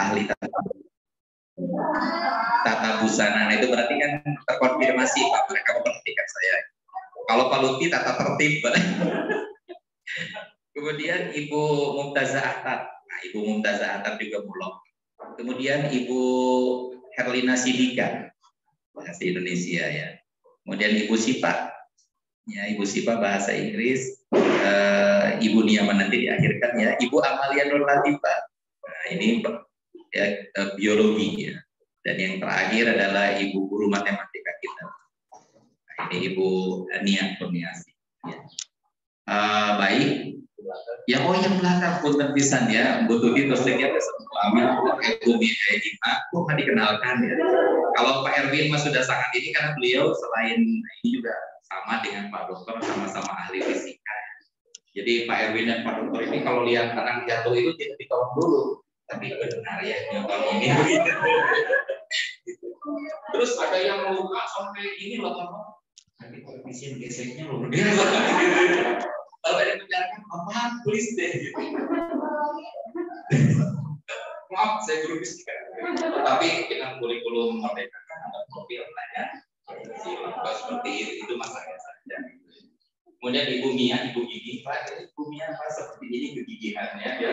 ahli tata busana. Nah, itu berarti kan terkonfirmasi Pak, mereka memperhatikan saya. Kalau Pak Lutfi tata tertib, Pak. Kemudian Ibu Mumtazah Atat. Nah, Ibu Mumtazah Atat juga mulok. Kemudian Ibu Herlina Sidika, bahasa Indonesia ya. Kemudian Ibu Sipa, ya Ibu Sipa bahasa Inggris. Ibu Niaman nanti diakhirkan ya. Ibu Amalia Nur Latifah. Nah, ini ya, biologi ya. Dan yang terakhir adalah Ibu Guru Matematika kita. Nah, ini Ibu Nia Kurniasi. Ya. Baik. Ya, yang belakang pun terpisan ya. Bu Tuti terus dia semua amin. Bu Mia Ima, nggak dikenalkan ya. Kalau Pak Erwin mas sudah sangat ini karena beliau selain ini juga sama dengan Pak Dokter, sama-sama ahli fisika. Jadi Pak Erwin dan Pak Dokter ini kalau lihat anak jatuh itu tidak ditolong dulu, tapi benar ya nyotong ini. Terus ada yang luka sampai ini loh teman. Tapi koefisien geseknya luar biasa. Kalau ada penjarakan, apa please deh. Maaf, saya guru fisika. Tapi dengan kurikulum merdeka kan ada profil ya. Seperti itu masalahnya saja. Kemudian Ibu Mia, Ibu Gigi, Pak, Ibu Mia Pak seperti ini kegigihannya. Ya.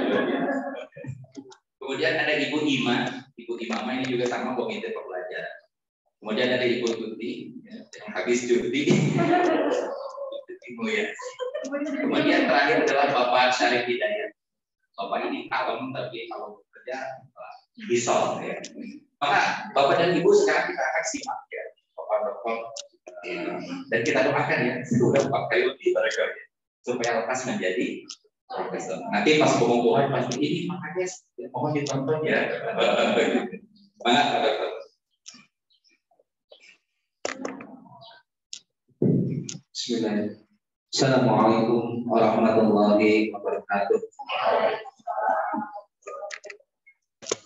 Kemudian ada Ibu Ima, Ibu Imama ini juga sama komite pembelajaran. Kemudian ada Ibu Tuti, ya, yang habis cuti. Ya. Kemudian terakhir adalah Bapak Syarif Hidayat. Bapak ini kalem tapi kalau bekerja bisa ya. Maka Bapak dan Ibu sekarang kita akan simak ya, Bapak Dokter. Dan kita doakan ya, sudah 4 kali lebih mereka ya, supaya lekas menjadi profesor. Nanti pas pengumuman pasti ini makanya mohon ditonton ya. Semangat Pak Dokter. Bismillahirrahmanirrahim. Assalamualaikum warahmatullahi wabarakatuh.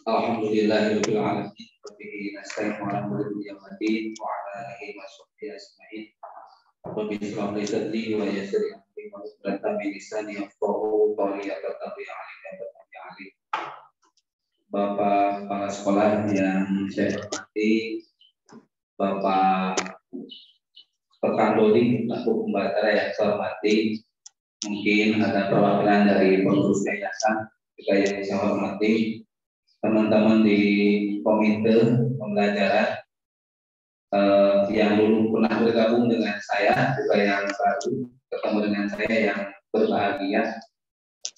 Alhamdulillahirabbil alamin. Rabbil nasta'in wa alhamdulillahi wa ala alihi wa sahbihi ajmain. Rabbi shrah li sadri wa yassir li amri wahlul min lisani yafqahu qawli ali. Bapak kepala sekolah yang saya hormati, Bapak Rekan Dodi, aku pembicara yang saya hormati, mungkin ada perwakilan dari pengurus yayasan juga yang saya hormati, teman-teman di komite pembelajaran yang dulu pernah bergabung dengan saya, juga yang baru ketemu dengan saya yang berbahagia.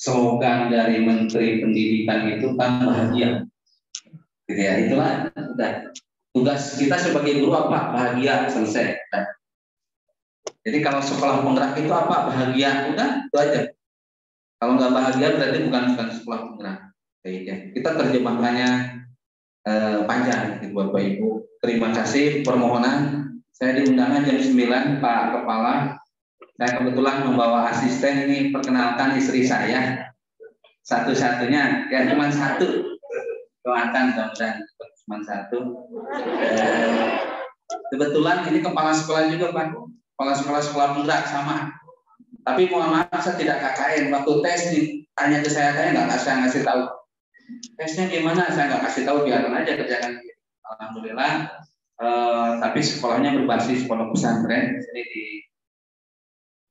Slogan dari Menteri Pendidikan itu kan bahagia. Gitu ya, itulah udah tugas kita sebagai guru apa? Bahagia, selesai. Jadi kalau sekolah penggerak itu apa? Bahagia, udah itu aja. Kalau nggak bahagia berarti bukan sekolah penggerak. Ya. Kita terjemahkannya panjang, gitu, Bapak Ibu. Terima kasih permohonan. Saya diundangkan jam 9, Pak Kepala. Saya kebetulan membawa asisten ini, perkenalkan istri saya. Satu-satunya, ya cuma satu. Doakan mudah-mudahan cuma satu. Kebetulan ini kepala sekolah juga, Pak. Kepala sekolah penggerak sama. Tapi mohon maaf saya tidak KKN. Waktu tes nih, tanya ke saya nggak saya ngasih tahu. Tesnya gimana? Saya nggak kasih tahu, biarin aja kerjakan. Alhamdulillah. Tapi sekolahnya berbasis pondok pesantren di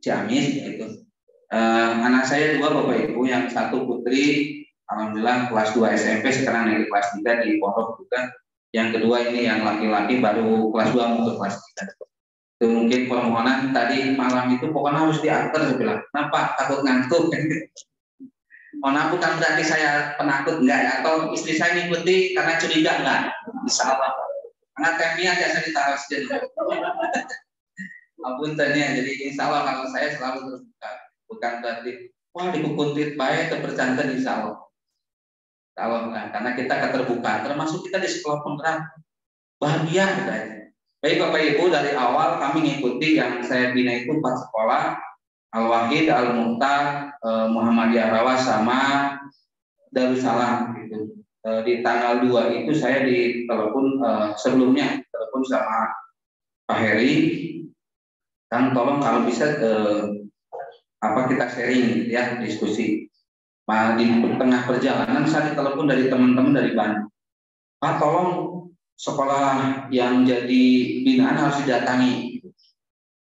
Ciamis gitu. Anak saya 2 Bapak Ibu, yang satu putri, alhamdulillah kelas 2 SMP, sekarang yang di kelas 3 di pondok juga. Yang kedua ini yang laki-laki baru kelas 2 mau ke kelas 3. Itu mungkin permohonan tadi malam itu pokoknya harus diantar, saya bilang. Kenapa? Takut ngantuk. Mohon maaf, bukan berarti saya penakut, enggak ya, atau istri saya ngikuti karena curiga, enggak. Insya Allah. Karena temnya biasa ditaruh saja. Ampun tanya, jadi insya Allah kalau saya selalu terbuka. Bukan berarti wah dikuntit baik kepercantan, insya Allah. Kalau karena kita keterbukaan, termasuk kita di sekolah penggerak, bahagia katanya. Baik Bapak Ibu, dari awal kami mengikuti yang saya bina itu 4 sekolah, Al-Wahid, Al-Muhtar, Muhammadiyah Rawas, sama Darussalam gitu. Di tanggal 2 itu saya ditelepon, sebelumnya telepon sama Pak Heri, kan tolong kalau bisa kita sharing ya, diskusi. Di tengah perjalanan saya ditelepon dari teman-teman dari Bandung. Pak, tolong sekolah yang jadi binaan harus didatangi.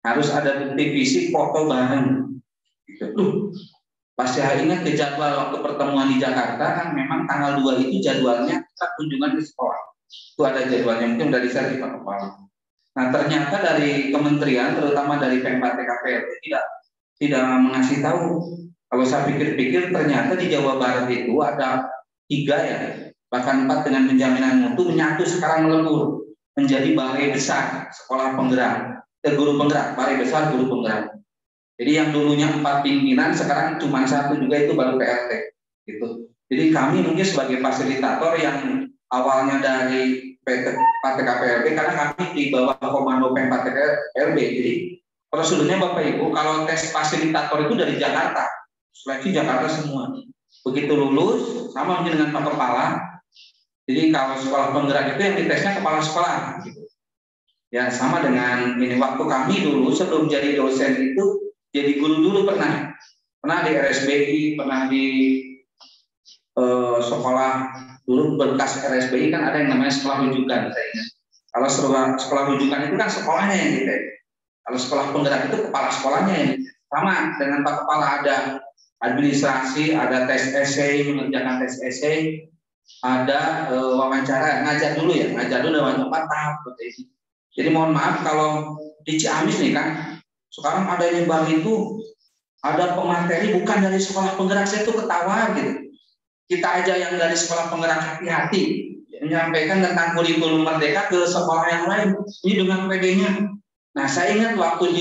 Harus ada bukti fisik, foto bareng. Gitu. Pas saya ingat ke jadwal waktu pertemuan di Jakarta, kan memang tanggal 2 itu jadwalnya kita kunjungan di sekolah. Itu ada jadwalnya, mungkin dari saya di Pak Kepala. Nah, ternyata dari kementerian, terutama dari Pemprov TKPLT tidak mengasih tahu. Kalau saya pikir-pikir, ternyata di Jawa Barat itu ada 3 ya, bahkan 4 dengan penjaminan mutu, menyatu sekarang melebur menjadi balai besar sekolah penggerak, guru penggerak, balai besar guru penggerak. Jadi yang dulunya 4 pimpinan sekarang cuma 1 juga, itu baru PLT gitu. Jadi kami mungkin sebagai fasilitator yang awalnya dari PTKPLB, karena kami di bawah komando Pemprov TKPLB. Jadi prosedurnya Bapak Ibu, kalau tes fasilitator itu dari Jakarta, seleksi Jakarta semua. Begitu lulus, sama mungkin dengan Pak Kepala. Jadi kalau sekolah penggerak itu yang ditesnya kepala sekolah gitu. Ya sama dengan ini, waktu kami dulu sebelum jadi dosen itu jadi guru dulu, pernah di RSBI, pernah di sekolah dulu bekas RSBI kan ada yang namanya sekolah rujukan, saya ingat. Kalau sekolah rujukan itu kan sekolahnya yang dites. Kalau sekolah penggerak itu kepala sekolahnya yang dites. Sama dengan Pak Kepala, ada administrasi, ada tes esai, mengerjakan tes esai, ada wawancara, ngajar dulu dalam 4 tahap. Jadi mohon maaf kalau di Ciamis nih kan, sekarang ada yang baru itu, ada pemateri bukan dari sekolah penggerak, saya tuh ketawa gitu. Kita aja yang dari sekolah penggerak hati-hati menyampaikan tentang kurikulum merdeka ke sekolah yang lain, ini dengan PD-nya. Nah, saya ingat waktu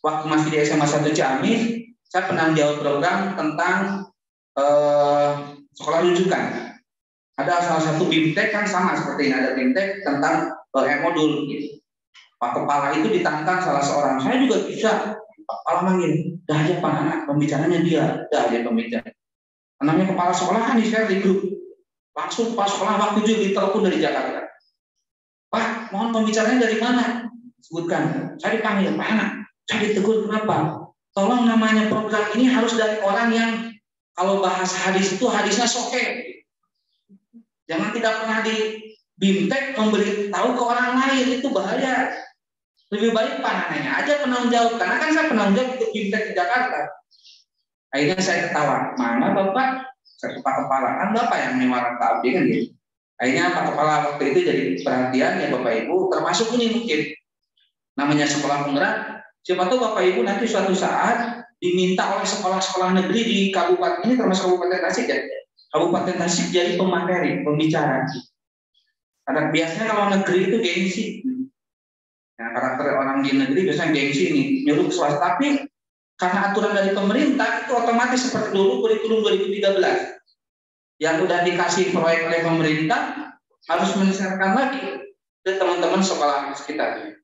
masih di SMA 1 Ciamis, saya pernah jawab program tentang sekolah rujukan. Ada salah satu BIMTEK kan sama seperti ini, ada BIMTEK tentang modul gitu. Pak Kepala itu ditantang salah seorang, saya juga bisa. Pak Kepala manggil, dah aja Pak anak, pembicaranya dia, dah aja pembicara. Namanya kepala sekolah kan di-share di grup. Langsung kepala sekolah waktu itu ditelepon dari Jakarta. Pak, mohon pembicaranya dari mana? Sebutkan. Saya dipanggil, Pak anak. Saya ditegur, kenapa? Tolong namanya program ini harus dari orang yang kalau bahas hadis itu hadisnya soke. Jangan tidak pernah di BIMTEK memberitahu ke orang lain, itu bahaya. Lebih baik Pak anaknya aja penanggung jawab, karena kan saya penanggung jawab untuk BIMTEK di Jakarta. Akhirnya saya ketawa, mana Bapak? Saya Pak Kepala, kan Bapak yang menyuarakan Pak Abdi kan gitu. Akhirnya Pak Kepala waktu itu jadi perhatian ya Bapak Ibu, termasuk ini mungkin namanya sekolah penggerak. Siapa tahu Bapak Ibu nanti suatu saat diminta oleh sekolah-sekolah negeri di kabupaten ini, termasuk Kabupaten Tasik ya. Kabupaten Tasik jadi pemateri, pembicara. Karena biasanya kalau negeri itu gengsi. Nah, karakter orang di negeri biasanya gengsi nih, nyuruh ke swasta. Tapi karena aturan dari pemerintah itu otomatis seperti dulu kurikulum 2013 yang udah dikasih proyek oleh pemerintah harus menyelesaikan lagi ke teman-teman sekolah sekitar.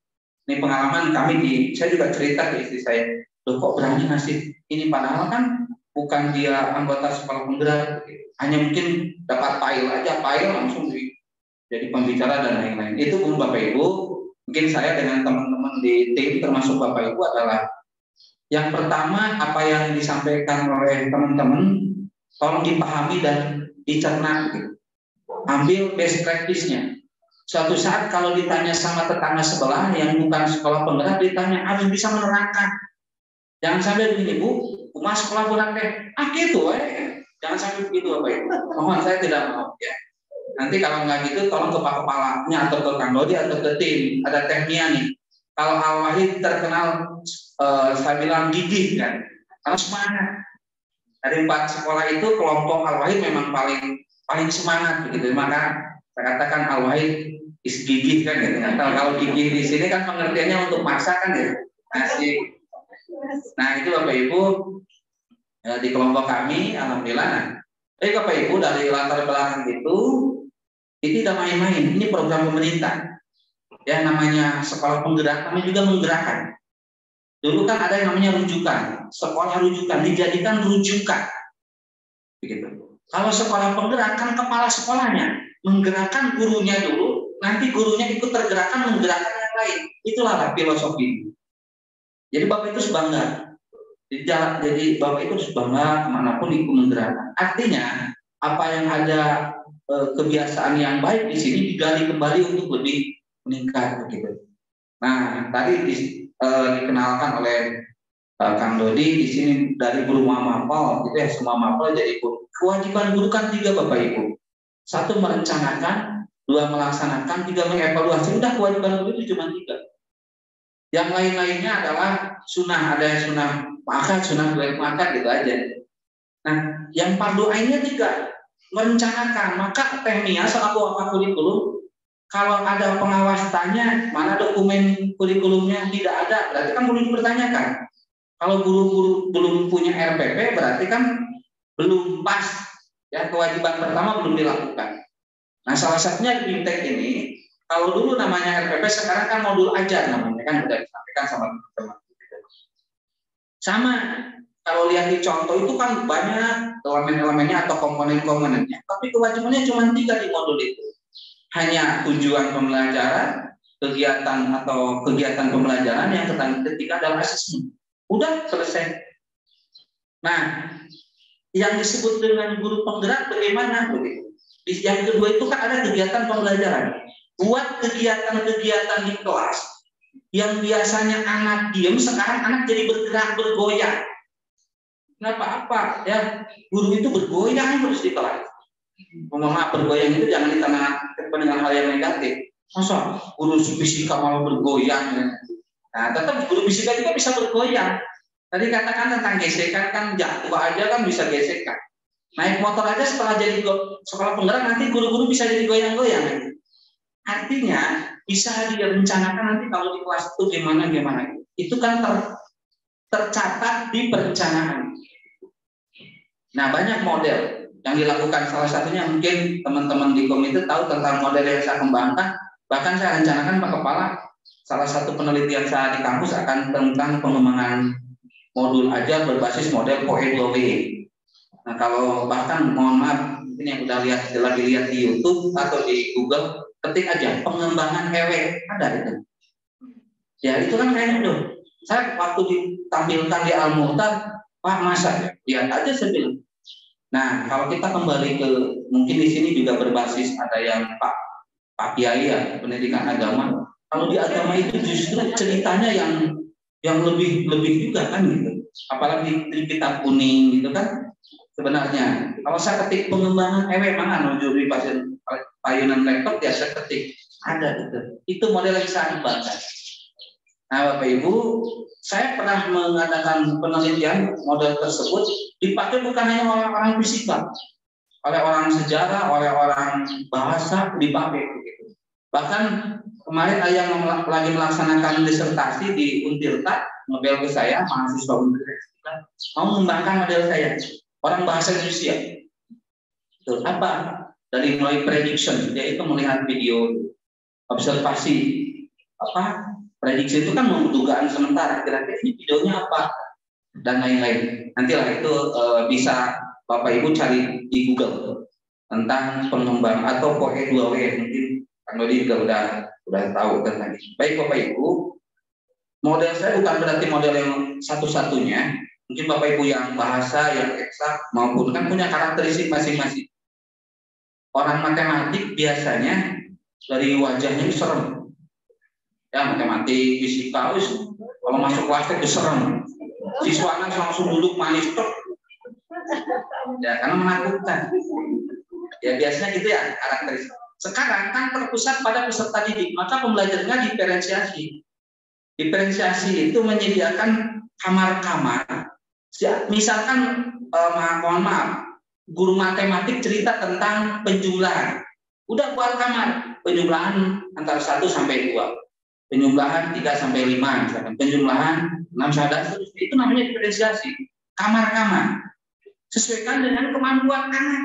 Ini pengalaman kami saya juga cerita ke istri saya, loh kok berani ngasih ini, padahal kan bukan dia anggota sekolah penggerak, hanya mungkin dapat file langsung jadi pembicara dan lain-lain. Itu pun Bapak Ibu, mungkin saya dengan teman-teman di tim termasuk Bapak Ibu adalah yang pertama, apa yang disampaikan oleh teman-teman tolong dipahami dan dicerna gitu. Ambil best practice-nya. Suatu saat kalau ditanya sama tetangga sebelah yang bukan sekolah penggerak, ditanya harus bisa menerangkan. Jangan sampai begini, Bu, mas sekolah penggerak deh. Gitu, jangan sampai begitu Bapak Ibu. Mohon saya tidak mau ya. Nanti kalau nggak gitu tolong ke Pak Kepalanya atau ke Kang Dodi atau ke tim, ada tekniknya nih. Kalau Al-Wahid terkenal saya bilang gigih kan, karena semangat. Dari 4 sekolah itu kelompok Al-Wahid memang paling semangat begitu. Maka saya katakan Al-Wahid is gigih kan gitu. Kalau gigih di sini kan pengertiannya untuk maksa kan ya. Nah itu Bapak Ibu di kelompok kami alhamdulillah. Tapi Bapak Ibu dari latar belakang itu tidak main-main. Ini program pemerintah. Ya namanya sekolah penggerak, kami juga menggerakkan. Dulu kan ada yang namanya rujukan, sekolah rujukan dijadikan rujukan, begitu. Kalau sekolah penggerak kan kepala sekolahnya menggerakkan gurunya dulu, nanti gurunya ikut tergerakkan menggerakkan yang lain. Itulah filosofi. Jadi Bapak itu bangga. Jadi Bapak itu harus bangga kemanapun ikut menggerakkan. Artinya apa yang ada kebiasaan yang baik di sini digali kembali untuk lebih meningkat begitu. Nah, tadi dikenalkan oleh Kang Dodi di sini dari guru mapel, gitu ya, semua mapel jadi guru. Kewajiban guru kan 3 Bapak Ibu. 1 merencanakan, 2 melaksanakan, 3 mengevaluasi. Udah kewajiban guru itu cuma 3. Yang lain-lainnya adalah sunnah, ada yang sunnah makan, sunnah makan gitu aja. Nah, yang fardu ainnya 3, merencanakan. Maka teknia selaku apa kurikulum, kalau ada pengawas tanya mana dokumen kurikulumnya tidak ada, berarti kan perlu dipertanyakan. Kalau guru-guru belum punya RPP, berarti kan belum pas. Ya, kewajiban pertama belum dilakukan. Nah, salah satunya di BIMTEK ini, kalau dulu namanya RPP, sekarang kan modul ajar namanya, kan udah disampaikan sama teman-teman. Sama, kalau lihat di contoh itu kan banyak elemen-elemennya atau komponen-komponennya, tapi kewajibannya cuma 3 di modul itu. Hanya tujuan pembelajaran, kegiatan atau kegiatan pembelajaran, yang ketiga adalah asesmen. Udah selesai. Nah, yang disebut dengan guru penggerak bagaimana begitu? Yang kedua itu kan ada kegiatan pembelajaran. Buat kegiatan-kegiatan di kelas yang biasanya anak diam, sekarang anak jadi bergerak, bergoyang. Kenapa? Apa? Ya, guru itu bergoyang terus di kelas. Mohon maaf, bergoyang itu jangan ditanggapi dengan hal yang negatif. Masa guru fisika malah bergoyang? Nah, tetap guru fisika juga bisa bergoyang. Tadi katakan tentang gesekan, kan jatuh aja kan bisa gesekan. Naik motor aja setelah jadi sekolah penggerak, nanti guru-guru bisa jadi goyang-goyang. Artinya bisa direncanakan nanti kalau di kelas itu gimana. Itu kan tercatat di perencanaan. Nah, banyak model yang dilakukan. Salah satunya mungkin teman-teman di komite tahu tentang model yang saya kembangkan. Bahkan saya rencanakan Pak Kepala, salah satu penelitian saya di kampus akan tentang pengembangan modul ajar berbasis model POE2W. Nah, kalau bahkan mohon maaf, mungkin yang udah lagi lihat di YouTube atau di Google, ketik aja pengembangan EW, ada itu. Ya itu kan kayaknya tuh. Saya waktu ditampilkan di Al-Muhtar, Pak masa lihat aja saya bilang. Nah, kalau kita kembali ke mungkin di sini juga berbasis ada yang Pak Kiai ya, pendidikan agama. Kalau di agama itu justru ceritanya yang lebih juga kan gitu. Apalagi di kitab kuning gitu kan. Sebenarnya kalau saya ketik pengembangan EW mana menuju pasien payunan rektor, ya saya ketik ada gitu. Itu model yang saya kembangkan. Nah, Bapak Ibu, saya pernah mengadakan penelitian model tersebut dipakai bukan hanya oleh orang fisika, oleh orang sejarah, oleh orang bahasa dipakai begitu. Bahkan kemarin ada yang lagi melaksanakan disertasi di Untirta, model ke saya, mahasiswa Untirta, mau mengembangkan model saya. Orang bahasa Indonesia. Itu apa? Dari mulai prediction, dia itu melihat video, observasi, apa? Prediksi itu kan dugaan sementara. Kira-kira ini videonya apa? Dan lain-lain. Nantilah itu bisa Bapak Ibu cari di Google tentang pengembang atau POE2W. Mungkin Kang Dodi juga udah tahu tentang itu. Baik Bapak Ibu, model saya bukan berarti model yang satu-satunya. Mungkin Bapak Ibu yang bahasa, yang eksak maupun kan punya karakteristik masing-masing. Orang matematik biasanya dari wajahnya itu serem. Ya, matematik, fisika, kalau masuk kelas itu serem. Siswanya langsung duduk manis tuh. Ya, karena menakutkan. Ya, biasanya gitu ya karakteristik. Sekarang kan terpusat pada peserta didik, maka pembelajarannya diferensiasi. Diferensiasi itu menyediakan kamar-kamar. Misalkan mohon maaf, guru matematik cerita tentang penjumlahan. Udah buat kamar, penjumlahan antara 1 sampai 2. Penjumlahan 3 sampai 5, misalkan. Penjumlahan 6 sampai 10. Itu namanya diferensiasi. Kamar-kamar. Sesuaikan dengan kemampuan anak.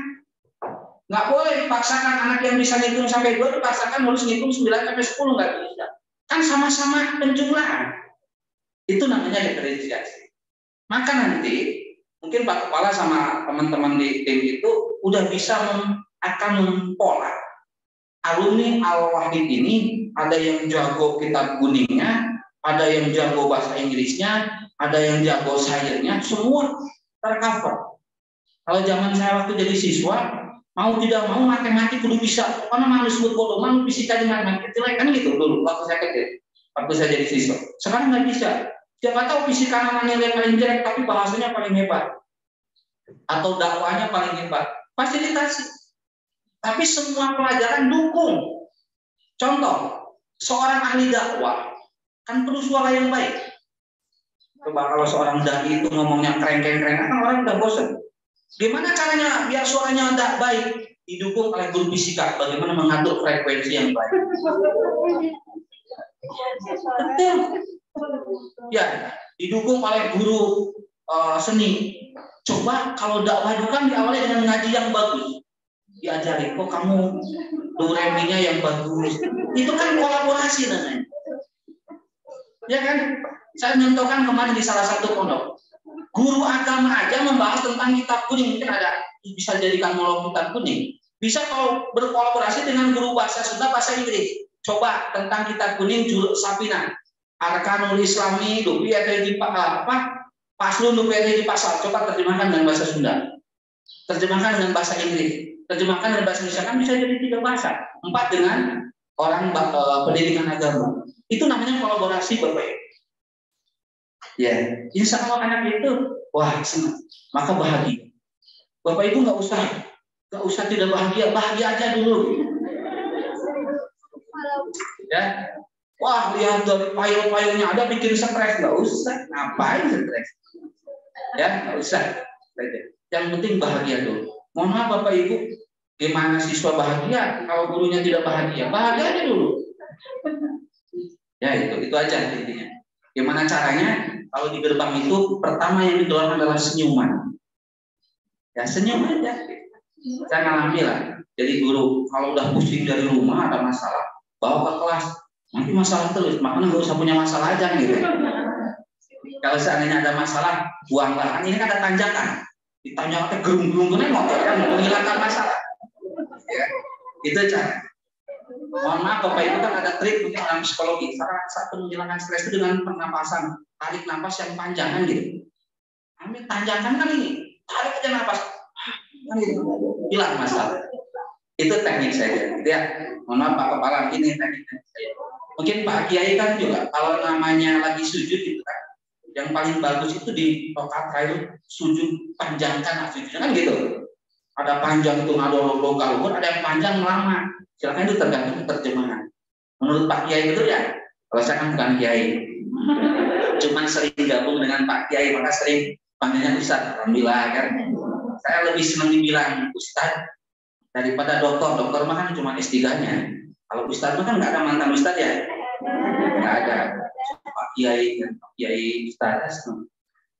Nggak boleh dipaksakan anak yang bisa ngitung sampai 2 dipaksakan harus ngitung 9 sampai 10, nggak bisa. Kan sama-sama penjumlahan. Itu namanya diferensiasi. Maka nanti mungkin Pak Kepala sama teman-teman di tim itu udah bisa akan mempola alumni Al-Wahid ini, ada yang jago kitab kuningnya, ada yang jago bahasa Inggrisnya, ada yang jago sainsnya, semua tercover. Kalau zaman saya waktu jadi siswa, mau tidak mau matematik kudu bisa, karena manusia disebut bodoh, manusia fisika di matematik jelek kan gitu dulu waktu saya kecil, waktu saya jadi siswa. Sekarang nggak bisa. Siapa tahu fisika nilai paling jelek, tapi bahasanya paling hebat, atau dakwanya paling hebat. Fasilitasi. Tapi semua pelajaran dukung. Contoh, seorang ahli dakwah kan perlu suara yang baik. Coba kalau seorang dai itu ngomongnya kreng-kreng, kan orang udah bosan. Gimana caranya biar suaranya tidak baik? Didukung oleh guru fisika, bagaimana mengatur frekuensi yang baik. Betul. Ya, didukung oleh guru seni. Coba kalau dakwah itu kan diawali dengan ngaji yang bagus. Diajari, kok kamu do re mi-nya yang bagus. Itu kan kolaborasi namanya. Ya kan? Saya mencontohkan kemarin di salah satu pondok. Guru agama aja membahas tentang kitab kuning, mungkin ada bisa jadikan monolog kitab kuning. Bisa kalau berkolaborasi dengan guru bahasa Sunda, bahasa Inggris. Coba tentang kitab kuning juruk Sapina, Arkanul Islami, dupi ada di apa? Paslun dupi ada di pasal. Coba terjemahkan dengan bahasa Sunda, terjemahkan dengan bahasa Inggris, terjemahkan dengan bahasa Indonesia, kan bisa jadi 3 bahasa, 4 dengan orang pendidikan agama. Itu namanya kolaborasi, Bapak. Ya, insya Allah anak itu, wah senang, maka bahagia. Bapak Ibu nggak usah tidak bahagia, bahagia aja dulu. Ya, wah lihat dari file-filenya ada bikin stres, nggak usah, ngapain stres? Ya, nggak usah. Yang penting bahagia dulu. Mohon maaf Bapak Ibu, gimana siswa bahagia kalau gurunya tidak bahagia? Bahagia aja dulu. Ya itu aja intinya. Gimana caranya? Kalau di gerbang itu pertama yang dikeluarkan adalah senyuman. Ya senyum aja. Saya ngalami lah. Jadi guru kalau udah pusing dari rumah ada masalah, bawa ke kelas. Nanti masalah terus, makanya nggak usah punya masalah aja gitu. Kalau seandainya ada masalah, buanglah. Ini kan ada tanjakan. Ditanjakan gerung-gerung motor kan menghilangkan masalah. Ya, itu cara. Mohon maaf Bapak Ibu, kan ada trik mungkin dalam psikologi. Salah satu menghilangkan stres itu dengan pernapasan, tarik nafas yang panjang kan gitu. Ambil tanjakan kan ini, tarik aja nafas, kan gitu, hilang masalah. Itu teknik saya. Gitu ya. Mohon maaf Pak Kepala, ini teknik saya. Mungkin Pak Kiai kan juga kalau namanya lagi sujud gitu kan, yang paling bagus itu di rakaat terakhir sujud panjangkan sujudnya kan gitu. Ada panjang itu ngadol kalur, ada yang panjang lama. Silakan itu tergantung terjemahan. Menurut Pak Kiai betul ya? Kalau saya kan bukan Kiai, cuman sering gabung dengan Pak Kiai, maka sering panggilnya Ustaz. Alhamdulillah kan. Saya lebih senang dibilang Ustaz daripada dokter. Dokter mah kan cuma S3-nya. Kalau Ustaz mah kan nggak ada mantan Ustaz ya? Nggak ada. Pak Kiai dan Pak Kiai Ustaz.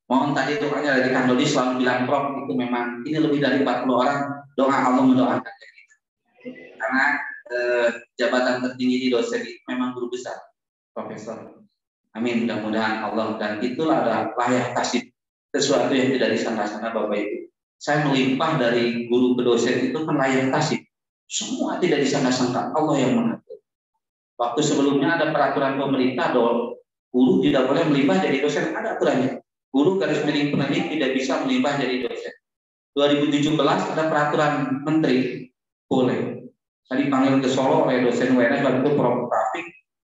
Mohon tadi doanya dari Kang Dodi selalu bilang Prof itu memang ini lebih dari 40 orang doa Allah mendoakan kita. Karena jabatan tertinggi di dosen itu memang guru besar, profesor. Amin, mudah-mudahan Allah, dan itulah adalah layak kasih sesuatu yang tidak disangka-sangka Bapak Ibu. Saya melimpah dari guru ke dosen itu kan layak kasih. Semua tidak disangka-sangka, Allah yang mengatur. Waktu sebelumnya ada peraturan pemerintah bahwa guru tidak boleh melimpah jadi dosen, ada aturannya. Guru garis miring pendidik tidak bisa melimpah jadi dosen. 2017 ada peraturan menteri boleh. Saya dipanggil ke Solo oleh dosen UNS waktu itu Prof. Taufik.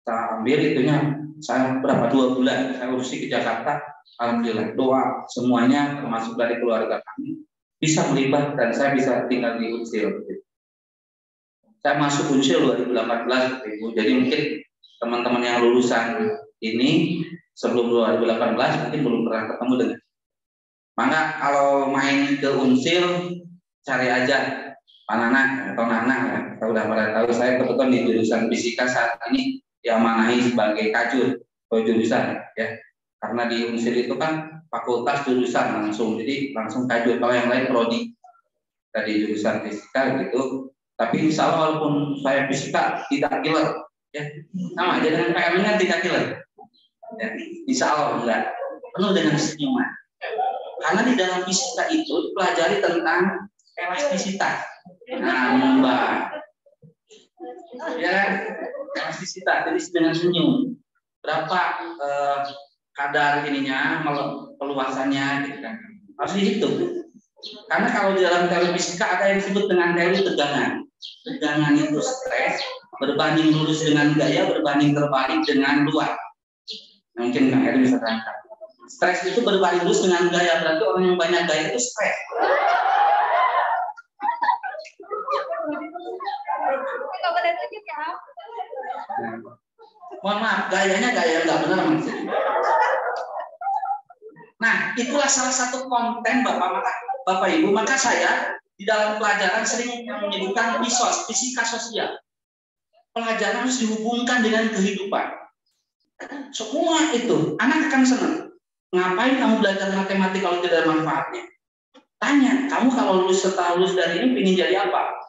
Saya ambil itunya, saya berapa 2 bulan saya urusi ke Jakarta. Alhamdulillah doa semuanya termasuk dari keluarga kami bisa melibat dan saya bisa tinggal di Unsil. Saya masuk Unsil 2018 Ibu. Jadi mungkin teman-teman yang lulusan ini sebelum 2018 mungkin belum pernah ketemu dengan. Maka kalau main ke Unsil cari aja Pak Nana atau Nana ya. Saya udah pada tahu, saya kebetulan di jurusan fisika saat ini diamanahi sebagai kajur atau jurusan ya. Karena di Unsil itu kan fakultas jurusan langsung, jadi langsung kajur. Kalau yang lain prodi dari jurusan fisika gitu. Tapi insya Allah walaupun saya fisika tidak killer ya, sama aja dengan PMN tidak killer. Ya, insya Allah enggak, penuh dengan senyuman. Karena di dalam fisika itu dipelajari tentang elastisitas. Nah, Mbak, ya elastisitas, jadi dengan senyum. berapa kadar ininya, peluasannya, gitu kan. Harus dihitung. Karena kalau di dalam teori fisika ada yang disebut dengan teori tegangan. Tegangan itu stres berbanding lurus dengan gaya berbanding terbalik dengan luar. Mungkin Kang Eri bisa terangkan. Stres itu berbanding lurus dengan gaya, berarti orang yang banyak gaya itu stres. Mohon maaf, gayanya gaya nggak benar maksudnya. Nah, itulah salah satu konten Bapak Ibu. Maka saya di dalam pelajaran sering menyebutkan fisika sosial. Pelajaran harus dihubungkan dengan kehidupan. Semua itu, anak akan senang. Ngapain kamu belajar matematika kalau tidak ada manfaatnya? Tanya, kamu kalau setelah lulus dari ini ingin jadi apa?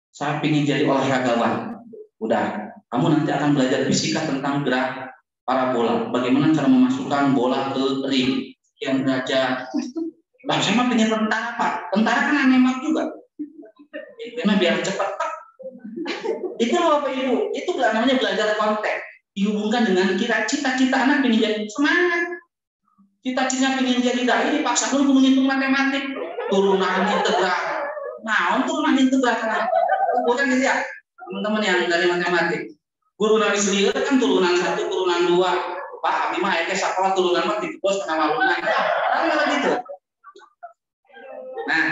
Saya ingin jadi olahragawan. Udah, kamu nanti akan belajar fisika tentang gerak parabola. Bagaimana cara memasukkan bola ke ring yang derajat. Nah, saya mah pengen tentara, Pak. Tentara kan nembak juga. Karena biar cepat. Itu loh Bapak Ibu. Itu namanya belajar konteks. Dihubungkan dengan cita-cita anak ingin jadi semangat. Cita-cita ingin jadi dai dipaksa dulu menghitung matematik. Turunan integral. Nah, turunan integral. Bukan gitu ya, teman-teman yang dari matematik. Guru nabi sendiri kan turunan 1, turunan 2. Pak, abi mah eke sekolah turunan mah di bos kena walunan. Nah, gitu. Nah,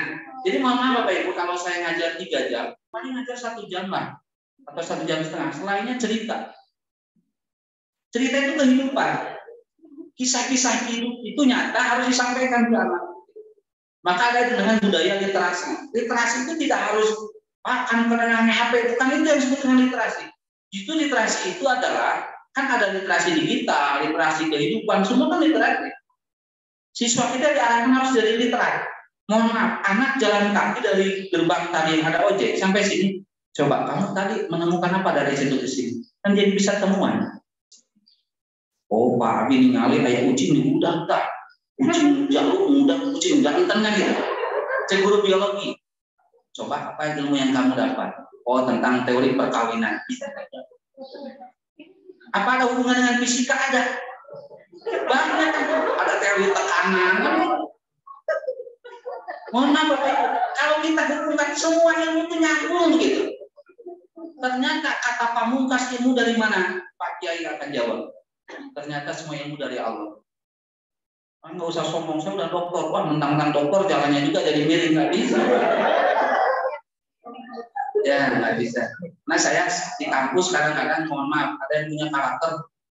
jadi mohon maaf Bapak Ibu, kalau saya ngajar 3 jam, paling ngajar 1 jam lah, atau 1 jam setengah. Selainnya cerita. Cerita itu kehidupan. Kisah-kisah hidup itu nyata harus disampaikan ke anak. Maka ada dengan budaya literasi. Literasi itu tidak harus akan pendengarnya HP, bukan itu yang disebut dengan literasi. Justru literasi itu adalah, kan ada literasi digital, literasi kehidupan, semua kan literasi. Siswa kita diarahkan harus jadi literat. Mohon maaf, anak jalan kaki dari gerbang tadi yang ada ojek sampai sini. Coba kamu tadi menemukan apa dari situ ke sini? Kan jadi bisa temuan. Oh Pak Abi ningali kayak ucing di udah tak. Ucing jalur mudah, ucing ganteng kan gitu. Cek guru biologi. Coba apa ilmu yang kamu dapat? Oh tentang teori perkawinan. Apa ada hubungan dengan fisika? Ada. Banyak. Ada teori tekanan. Mohon maaf Bapak Ibu, kalau kita hubungkan semua ilmu itu nyambung gitu. Ternyata kata pamungkas ilmu dari mana? Pak Kiai akan jawab. Ternyata semua ilmu dari Allah. Nggak usah sombong, saya udah dokter. Wah mentang-mentang dokter jalannya juga jadi miring, nggak bisa. Ya nggak bisa. Nah saya di kampus kadang-kadang mohon maaf ada yang punya karakter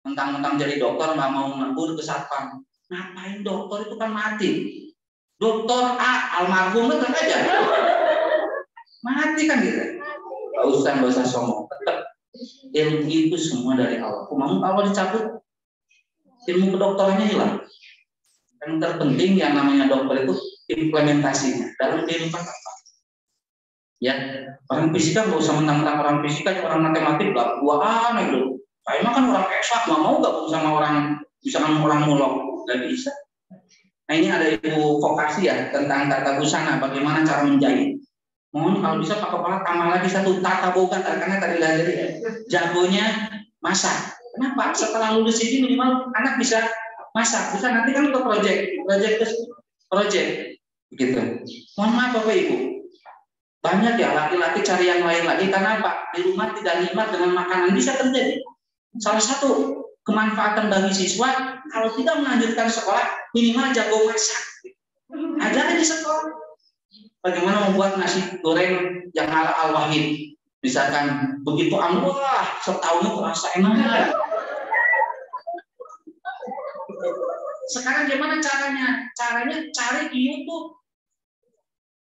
mentang-mentang jadi dokter nggak mau ngebur ke satpam. Ngapain dokter itu kan mati. Dokter A almarhum itu aja mati kan gitu. Nggak usah sombong. Tetap ilmu itu semua dari Allah. Kamu kalau dicabut ilmu kedokterannya hilang. Yang terpenting yang namanya dokter itu implementasinya dalam kehidupan apa. Ya, orang fisika nggak usah mentang-mentang orang fisika, orang matematik lah, buaan itu. Saya mah kan orang eksak, nggak mau gabung sama orang, misalkan orang mulok, nggak bisa. Nah ini ada ibu vokasi ya tentang tata busana, bagaimana cara menjahit. Mohon kalau bisa Pak Kepala tambah lagi 1 tata boga, karena tadi belajar jagonya masak. Kenapa? Setelah lulus ini minimal anak bisa masak, bisa nanti kan untuk project, begitu. Mohon maaf Bapak Ibu. Banyak ya laki-laki cari yang lain lagi karena apa? Di rumah tidak nikmat dengan makanan, bisa terjadi. Salah satu kemanfaatan bagi siswa kalau tidak melanjutkan sekolah minimal jago masak. Ajaran di sekolah. Bagaimana membuat nasi goreng yang ala al-wahid. Misalkan begitu wah setahun itu rasa enak. Sekarang gimana caranya? Caranya cari di YouTube.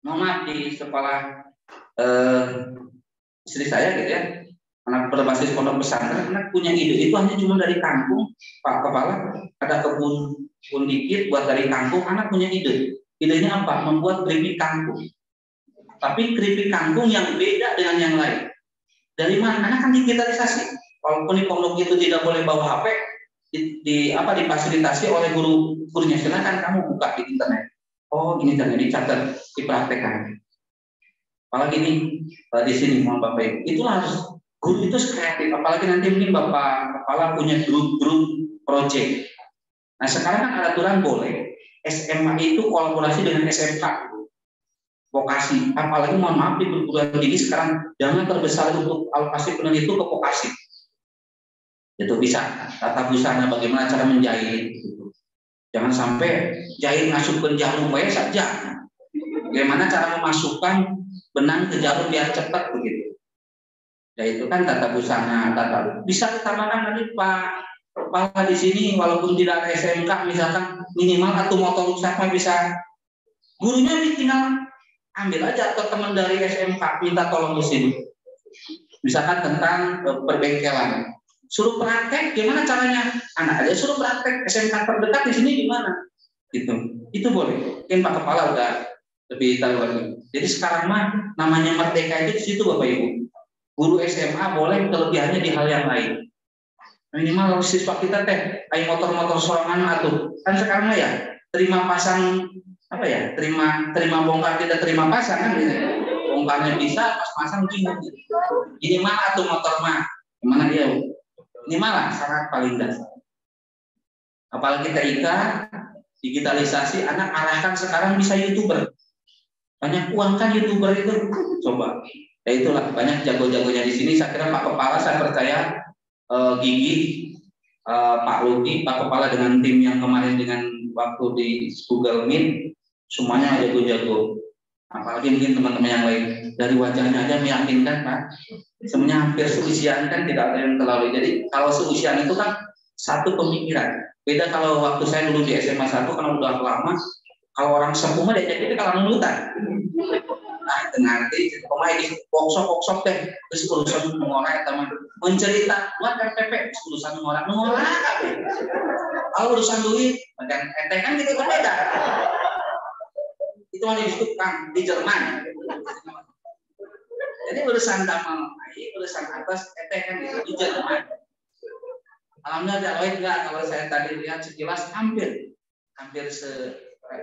Mohon maaf di sekolah istri saya gitu ya, anak berbasis pondok pesantren, anak punya ide itu hanya cuma dari kampung. Pak Kepala ada kebun dikit buat dari kampung, anak punya ide. Idenya apa? Membuat keripik kangkung. Tapi keripik kangkung yang beda dengan yang lain. Dari mana? Anak kan digitalisasi. Walaupun di pondok itu tidak boleh bawa HP, difasilitasi oleh gurunya. Silakan kamu buka di internet. Oh ini dan dicatat, dipraktekkan. Apalagi ini di sini mohon Bapak Ibu, itulah harus Guru itu kreatif, apalagi nanti mungkin Bapak Kepala punya grup-grup project. Nah sekarang kan ada aturan boleh SMA itu kolaborasi dengan SMK, vokasi. Apalagi mohon maaf di perguruan tinggi sekarang dana terbesar untuk alokasi peneliti itu ke vokasi. Itu bisa tata busana bagaimana cara menjahit. Gitu. Jangan sampai jahit masuk ke jarum saja. Bagaimana cara memasukkan benang ke jarum biar cepat begitu. Ya itu kan tata busana, bisa ditambahkan nanti Pak Kepala di sini walaupun tidak ada SMK misalkan minimal atau motor rusak bisa gurunya tinggal ambil aja atau teman dari SMK minta tolong di sini. Misalkan tentang perbengkelan, suruh praktek gimana caranya, anak aja suruh praktek SMK terdekat di sini gimana, gitu. Itu boleh. Mungkin Pak Kepala udah lebih tahu lagi. Jadi sekarang mah namanya merdeka itu di situ Bapak Ibu. Guru SMA boleh kelebihannya di hal yang lain. Minimal siswa kita ayo motor-motor sorangan atau kan sekarang ya terima pasang apa ya terima bongkar tidak terima pasang kan gitu. Bongkarnya bisa pas pasang bingung. Ini mah atau motor mah gimana dia? Ini malah syarat paling dasar. Apalagi TIK digitalisasi anak arahkan sekarang bisa YouTuber. Banyak uang kan YouTuber itu coba. Ya itulah banyak jago-jagonya di sini. Saya kira Pak Kepala, saya percaya Gigi, Pak Luki, Pak Kepala dengan tim yang kemarin dengan waktu di Google Meet, semuanya jago-jago. Apalagi mungkin teman-teman yang lain dari wajahnya aja meyakinkan Pak. Semuanya hampir seusiaan kan tidak ada yang terlalu. Jadi kalau seusiaan itu kan satu pemikiran. Beda kalau waktu saya dulu di SMA 1 karena udah lama. Kalau orang sepuh mah dia jadi kalau nunutan. Nah, itu nanti pemain di workshop deh, terus urusan mengorek teman mencerita, buat RPP urusan mengorek apa? Kalau urusan duit, dan kan gitu beda. Itu yang disebutkan di Jerman. Jadi urusan damal air, urusan atas kan gitu di Jerman. Alhamdulillah enggak, kalau saya tadi lihat sekilas hampir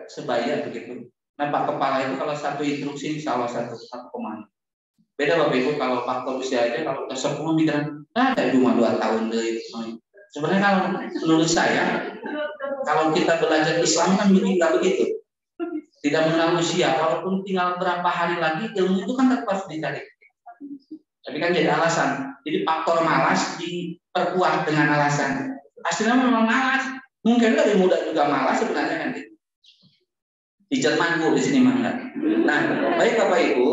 sebaya begitu. Nah Pak Kepala itu kalau satu instruksi insya Allah satu komando. Beda Bapak Ibu kalau faktor usia aja kalau udah 10 migran, ada cuma 2 tahun deh. Sebenarnya kalau menurut saya, kalau kita belajar Islam kan nggak begitu. Tidak mengenal usia, walaupun tinggal berapa hari lagi ilmu itu kan tetap harus dicari. Tapi kan jadi alasan. Jadi faktor malas diperkuat dengan alasan. Hasilnya memang malas. Mungkin lebih mudah juga malas sebenarnya kan. Di Jerman Bu, di sini mana? Nah, baik Bapak Ibu,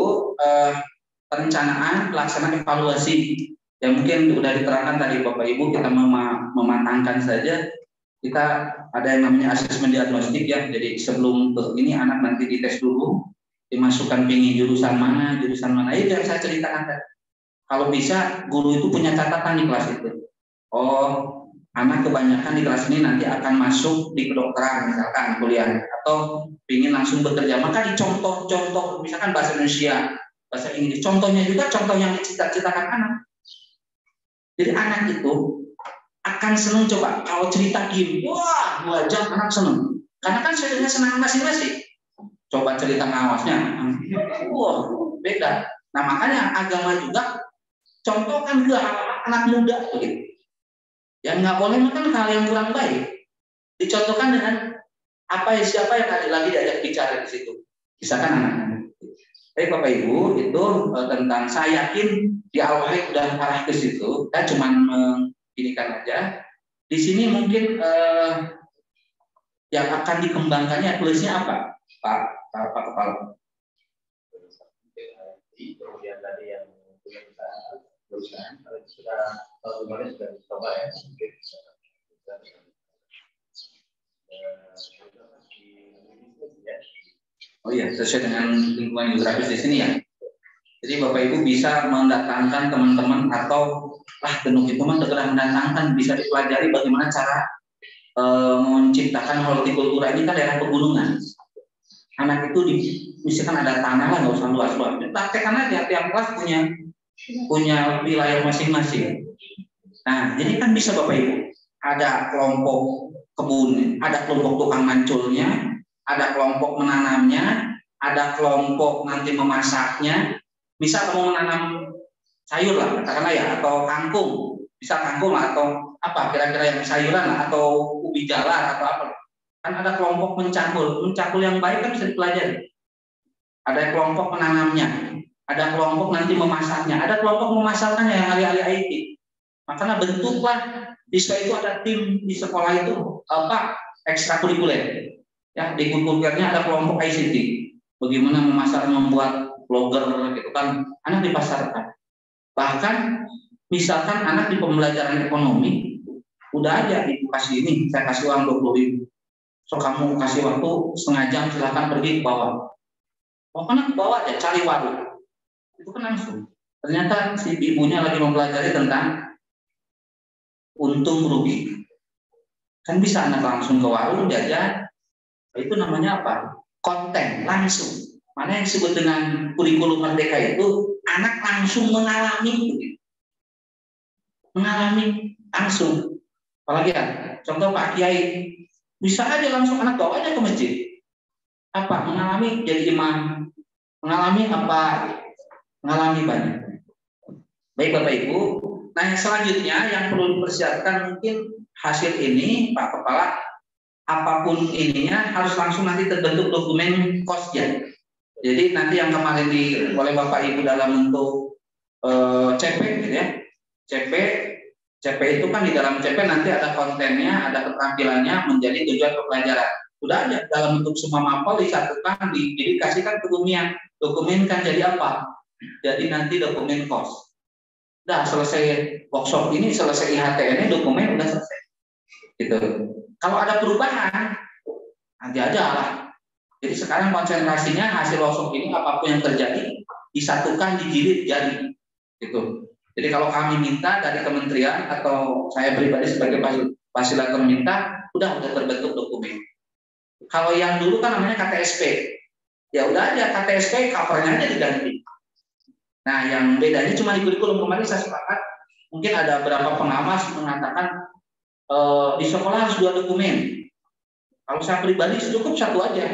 perencanaan, pelaksanaan evaluasi yang mungkin sudah diterangkan tadi Bapak Ibu, kita mematangkan saja. Kita ada yang namanya asesmen diagnostik ya. Jadi sebelum ini anak nanti dites dulu, dimasukkan pingin jurusan mana. Itu yang saya ceritakan tadi. Kalau bisa guru itu punya catatan di kelas itu. Oh, anak kebanyakan di kelas ini nanti akan masuk di kedokteran misalkan kuliah atau ingin langsung bekerja, maka dicontoh misalkan bahasa Indonesia, bahasa Inggris, contohnya juga contoh yang dicita-citakan anak. Jadi anak itu akan senang coba kalau cerita game, wah 2 jam anak senang karena kan saya senang masing-masing. Coba cerita ngawasnya, wah beda. Nah makanya agama juga contohkan ke anak muda begitu. Yang nggak boleh makan hal yang kurang baik. Dicontohkan dengan siapa yang ada lagi diajak bicara di situ. Misalkan anak-anak. Baik Bapak Ibu, itu tentang saya yakin di awal udah arah ke situ. Kita cuma menginikan aja. Di sini mungkin yang akan dikembangkannya tulisnya apa, Pak Kepala? Kemudian tadi yang kita teruskan, sudah kemarin sudah dicoba ya, mungkin oh iya, sesuai dengan lingkungan geografis di sini ya. Jadi Bapak Ibu bisa mendatangkan teman-teman atau Genuk itu mah segera mendatangkan, bisa dipelajari bagaimana cara menciptakan hortikultura. Ini kan daerah pegunungan. Anak itu misalkan ada tanah lah, nggak usah luas-luas. Praktekkan aja, tiap kelas punya wilayah masing-masing. Nah, jadi kan bisa Bapak Ibu, ada kelompok kebun, ada kelompok tukang manculnya, ada kelompok menanamnya, ada kelompok nanti memasaknya. Misal kamu menanam sayur lah katakanlah ya, atau kangkung, bisa kangkung lah, atau apa kira-kira yang sayuran lah, atau ubi jalar atau apa. Kan ada kelompok mencakul yang baik kan bisa dipelajari. Ada kelompok menanamnya, ada kelompok nanti memasaknya, ada kelompok memasarkannya yang ahli-ahli IT. Makanya bentuklah siswa itu ada tim di sekolah itu apa ekstrakurikuler. Ya, di kurikulernya ada kelompok ICT. Bagaimana memasak, membuat blogger gitu kan, anak dipasarkan. Bahkan misalkan anak di pembelajaran ekonomi udah aja dikasih ini, saya kasih uang 20.000. So kamu kasih waktu setengah jam, silahkan pergi ke bawah. Pokoknya ke bawah aja cari warung. Itu kan langsung. Ternyata si ibunya lagi mempelajari tentang untung rugi. Kan bisa anak langsung ke warung jajan. Itu namanya apa? Konten langsung. Mana yang disebut dengan kurikulum merdeka itu anak langsung mengalami, langsung. Apalagi ya, contoh Pak Kiai bisa aja langsung anak bawa aja ke masjid. Apa? Mengalami jadi imam, mengalami apa? Mengalami banyak. Baik Bapak Ibu. Nah yang selanjutnya yang perlu dipersiapkan mungkin hasil ini Pak Kepala, apapun ininya harus langsung nanti terbentuk dokumen kosnya. Jadi nanti yang kemarin oleh Bapak Ibu dalam bentuk CP gitu ya. CP itu kan di dalam CP nanti ada kontennya, ada keterampilannya menjadi tujuan pembelajaran. Udah aja dalam bentuk semua mapel disatukan, dikasihkan ke dunia. Dokumenkan jadi apa? Jadi nanti dokumen kos. Udah selesai workshop ini, selesai IHTN-nya, dokumen udah selesai. Gitu. Kalau ada perubahan, nanti aja lah. Jadi sekarang konsentrasinya hasil workshop ini apapun yang terjadi disatukan, dijilid jadi. Gitu. Jadi kalau kami minta dari kementerian atau saya pribadi sebagai fasilitator minta, udah terbentuk dokumen. Kalau yang dulu kan namanya KTSP, ya udah aja KTSP covernya aja diganti. Nah yang bedanya cuma di kurikulum. Kemarin saya sepakat, mungkin ada beberapa pengawas mengatakan di sekolah harus 2 dokumen. Kalau saya pribadi cukup 1 aja.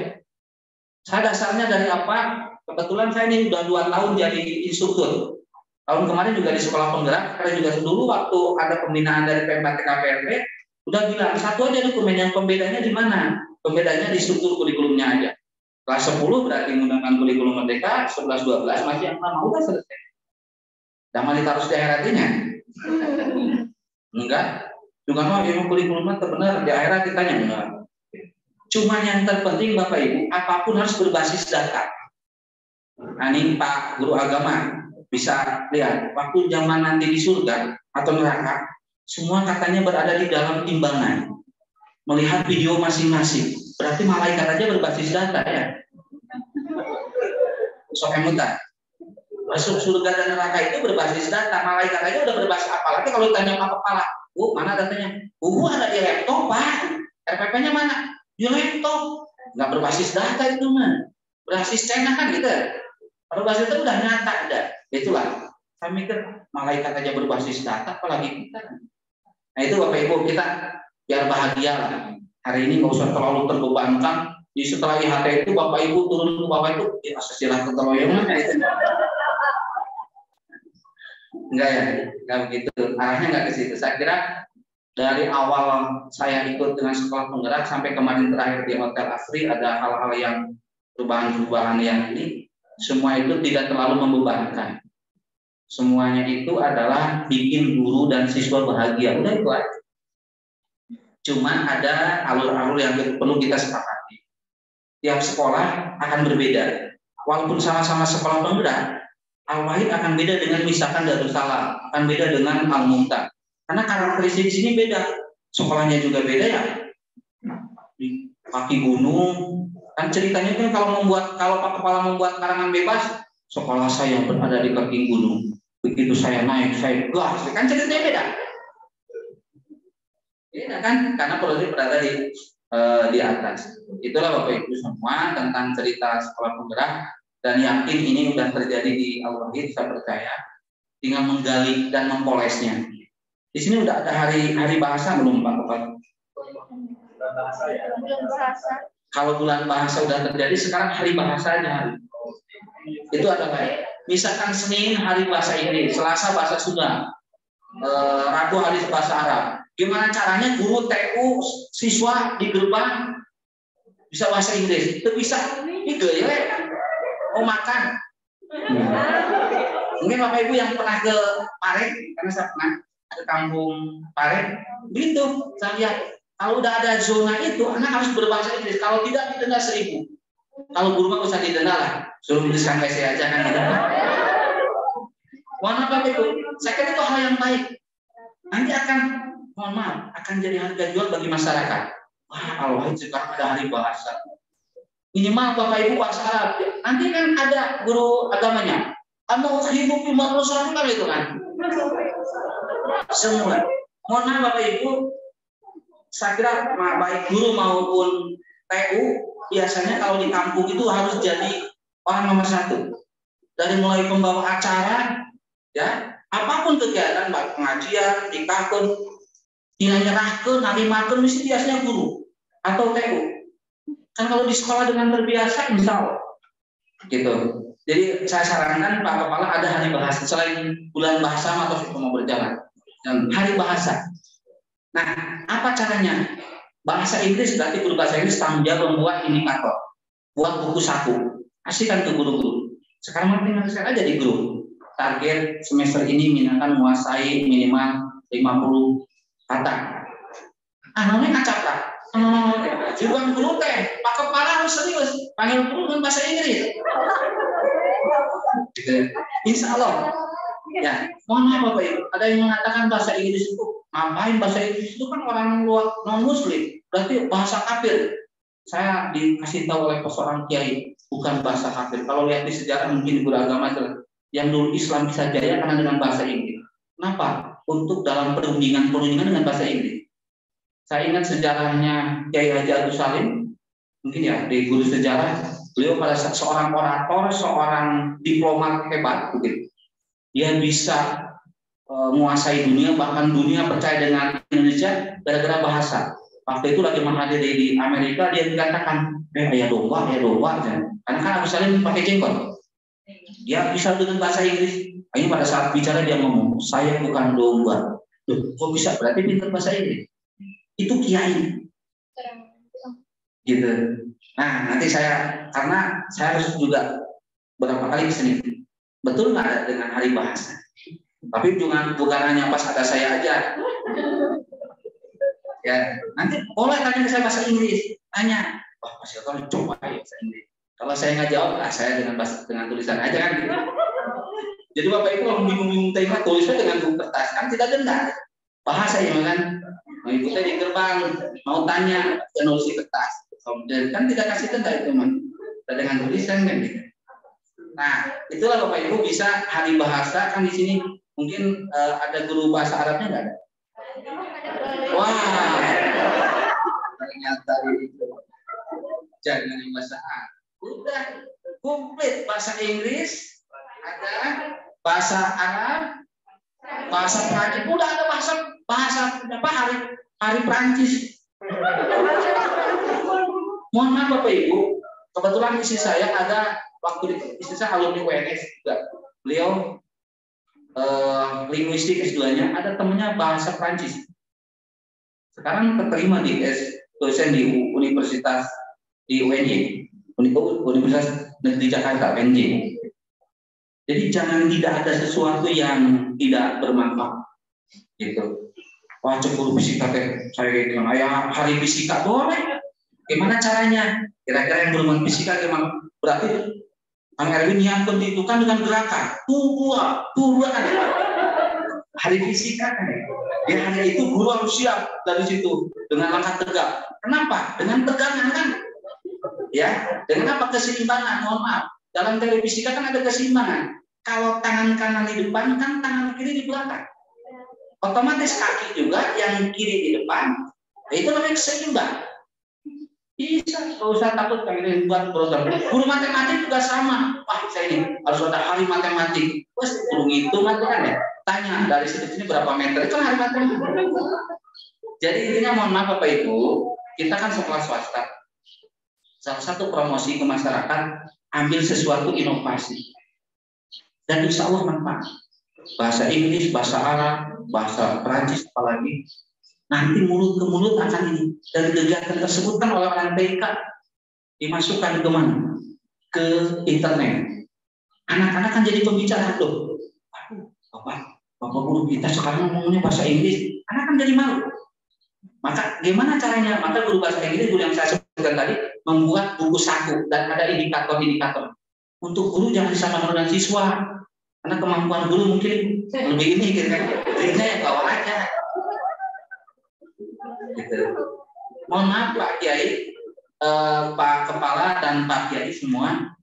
Saya dasarnya dari apa? Kebetulan saya ini udah 2 tahun jadi instruktur. Tahun kemarin juga di sekolah penggerak, karena juga dulu waktu ada pembinaan dari PMK PRW, udah bilang 1 aja dokumen, yang pembedanya di mana? Pembedanya di struktur kurikulumnya aja. Kelas 10 berarti menggunakan kurikulum merdeka, 11-12 masih yang lama udah selesai. Jangan ditaruh daerah artinya. Enggak. Juga mau yang kurikulumnya benar di akhirat ditanya enggak. Cuma yang terpenting Bapak Ibu, apapun harus berbasis data. Nah, ini Pak Guru Agama bisa lihat, waktu zaman nanti di surga atau neraka, semua katanya berada di dalam timbangan. Melihat video masing-masing. Berarti malaikat aja berbasis data ya. Sokemutan. Masuk surga dan neraka itu berbasis data. Malaikat aja udah berbasis, apalagi kalau tanya Pak Kepala, Bu, mana datanya? Bu, ada di laptop, Pak. RPP-nya mana? Di laptop. Nggak berbasis data itu mah. Berbasis channel kan gitu. Berbasis itu udah nyata ada. Itulah. Saya mikir malaikat aja berbasis data, apalagi kita. Nah itu Bapak Ibu, kita biar bahagia lah. Hari ini nggak usah terlalu terbebankan. Di setelah IHT itu Bapak Ibu turun ke bawah itu ya asasilah keteroyongan itu. Enggak ya, enggak begitu. Arahnya enggak ke situ. Saya kira dari awal saya ikut dengan sekolah penggerak sampai kemarin terakhir di Hotel Asri ada hal-hal yang perubahan-perubahan yang ini semua itu tidak terlalu membebankan. Semuanya itu adalah bikin guru dan siswa bahagia. Udah itu aja. Cuman ada alur-alur yang perlu kita sepakati. Tiap sekolah akan berbeda. Walaupun sama-sama sekolah penggerak, Al-Wahid akan beda dengan misalkan Darussalam, akan beda dengan Al-Mu'tah. Karena karakteristik di sini beda. Sekolahnya juga beda ya. Di kaki gunung. Kan ceritanya kan kalau Pak Kepala membuat karangan bebas, sekolah saya berada di kaki gunung. Begitu saya naik, saya gas. Kan ceritanya beda. Beda kan? Karena produk berada di atas. Itulah Bapak Ibu semua tentang cerita sekolah penggerak. Dan yakin ini sudah terjadi di Al-Wahid, saya percaya. Tinggal menggali dan mempolesnya. Di sini udah ada hari bahasa belum Pak Kepala? Bahasa ya. Kalau bulan bahasa udah terjadi, sekarang hari bahasanya. Itu adalah misalkan Senin hari bahasa Inggris, Selasa bahasa Sunda, Rabu hari bahasa Arab. Gimana caranya guru TU siswa di gerbang bisa bahasa Inggris? Itu bisa. Itu ya. Mau makan. Mungkin Bapak Ibu yang pernah ke Pare, karena saya pernah ke kampung Pare, gitu. Saya lihat kalau udah ada zona itu, anak harus berbahasa Inggris. Kalau tidak didenda 1.000. Kalau guru mah usah didenda lah, suruh tuliskan saya aja kan gitu. Mohon maaf Bapak Ibu, saya kira itu hal yang baik. Nanti akan, mohon maaf, akan jadi harga jual bagi masyarakat. Wah, Allah sekarang ada hari bahasa. Minimal Bapak Ibu bahasa Arab. Nanti kan ada guru agamanya. Anu hidup di madrasah kan itu kan. Semua. Mohon maaf Bapak Ibu, saya kira baik guru maupun TU biasanya kalau di kampung itu harus jadi orang nomor 1. Dari mulai pembawa acara, ya, apapun kegiatan, baik pengajian, dikakeun, nyerahkeun, narimakeun mesti biasanya guru atau TU. Kan kalau di sekolah dengan terbiasa, insya Allah, gitu. Jadi saya sarankan Pak Kepala ada hari bahasa selain bulan bahasa atau mau berjalan dan hari bahasa. Nah, apa caranya? Bahasa Inggris berarti guru bahasa Inggris tanggung jawab membuat indikator, buat buku saku, kasihkan ke guru-guru. Sekarang tinggal saya aja di grup. Target semester ini minatkan menguasai minimal 50 kata. Namanya acaprak. Juga guru teh, Pak Kepala harus serius, panggil guru dengan bahasa Inggris. Insya Allah. Ya, mohon maaf Bapak Ibu, ada yang mengatakan bahasa Inggris itu ngapain? Bahasa Inggris itu kan orang luar non Muslim, berarti bahasa kafir. Saya dikasih tahu oleh seorang kiai, bukan bahasa kafir. Kalau lihat di sejarah mungkin di beragama yang dulu Islam bisa jaya karena dengan bahasa Inggris. Kenapa? Untuk dalam perundingan dengan bahasa Inggris. Saya ingat sejarahnya Kiai Haji Agus Salim, mungkin ya di guru sejarah, beliau pada saat seorang orator, seorang diplomat hebat, begitu. Dia bisa menguasai dunia, bahkan dunia percaya dengan Indonesia gara-gara bahasa. Waktu itu lagi menghadiri di Amerika, dia dikatakan, ya domba. Karena kan Agus Salim pakai jenggot. Dia bisa dengan bahasa Inggris. Ini pada saat bicara dia ngomong, saya bukan domba. Loh, kok bisa? Berarti pintar bahasa Inggris. Itu kiai. Gitu. Nah, nanti karena saya harus juga beberapa kali kesini. Betul nggak ada dengan hari bahasa? Tapi bukan hanya pas ada saya aja. Ya, nanti boleh tanya ke saya bahasa Inggris. Tanya, wah Mas Yoto coba ya bahasa Inggris. Kalau saya nggak jawab, saya dengan tulisan aja kan gitu. Jadi Bapak Ibu kalau bingung tema tulisnya dengan buku kertas kan tidak denda. Bahasa ya kan. Mau ibu di gerbang mau tanya dan nulis di kertas. Kemudian kan tidak kasih denda itu man. Dengan tulisan kan gitu. Nah, itulah Bapak Ibu bisa hari bahasa kan di sini mungkin ada guru bahasa Arabnya nggak ada? Wah, ternyata itu jangan bahasa Arab. Udah komplit bahasa Inggris, ada bahasa Arab, bahasa Prancis, udah ada bahasa apa hari Prancis. Mohon maaf Bapak Ibu, kebetulan istri saya ada waktu istri saya alumni UNS juga. Beliau linguistik S2-nya, ada temennya bahasa Prancis. Sekarang keterima di dosen di Universitas di UNY, Universitas Negeri Jakarta UNJ. Jadi jangan tidak ada sesuatu yang tidak bermanfaat, gitu. Wah cemburu fisika saya bilang, ayah hari fisika boleh. Gimana caranya? Kira-kira yang berhubungan fisika gimana? Berarti Kang Erwin yang pendidikan dengan gerakan tubuh kan hari fisika kan ya hari itu guru harus siap dari situ dengan langkah tegak. Kenapa? Dengan tegangan kan ya, dengan apa? Keseimbangan. Mohon maaf, dalam teori fisika kan ada keseimbangan. Kalau tangan kanan di depan kan tangan kiri di belakang, otomatis kaki juga yang kiri di depan, itu namanya seimbang. Bisa, nggak usah takut pengen buat program. Guru matematik juga sama. Wah, saya ini harus ada hari matematik. Terus guru ngitung kan ya. Tanya dari sini berapa meter? Itu hari matematik. Jadi intinya mohon maaf Bapak Ibu, kita kan sekolah swasta. Salah satu promosi ke masyarakat, ambil sesuatu inovasi. Dan insya Allah manfaat. Bahasa Inggris, bahasa Arab, bahasa Perancis apalagi. Nanti mulut ke mulut akan ini. Dari kegiatan tersebut kan oleh orang TK dimasukkan ke mana? Ke internet. Anak-anak kan jadi pembicara tuh. Bapak guru kita sekarang ngomongnya bahasa Inggris. Anak kan jadi malu. Maka gimana caranya? Maka guru bahasa Inggris, guru yang saya sebutkan tadi, membuat buku saku dan ada indikator-indikator. Untuk guru jangan disamakan dengan siswa. Karena kemampuan guru mungkin lebih ini gitu kan. Triknya yang bawa aja. Gitu. Mohon maaf Pak Kiai, Pak Kepala dan Pak Kiai semua,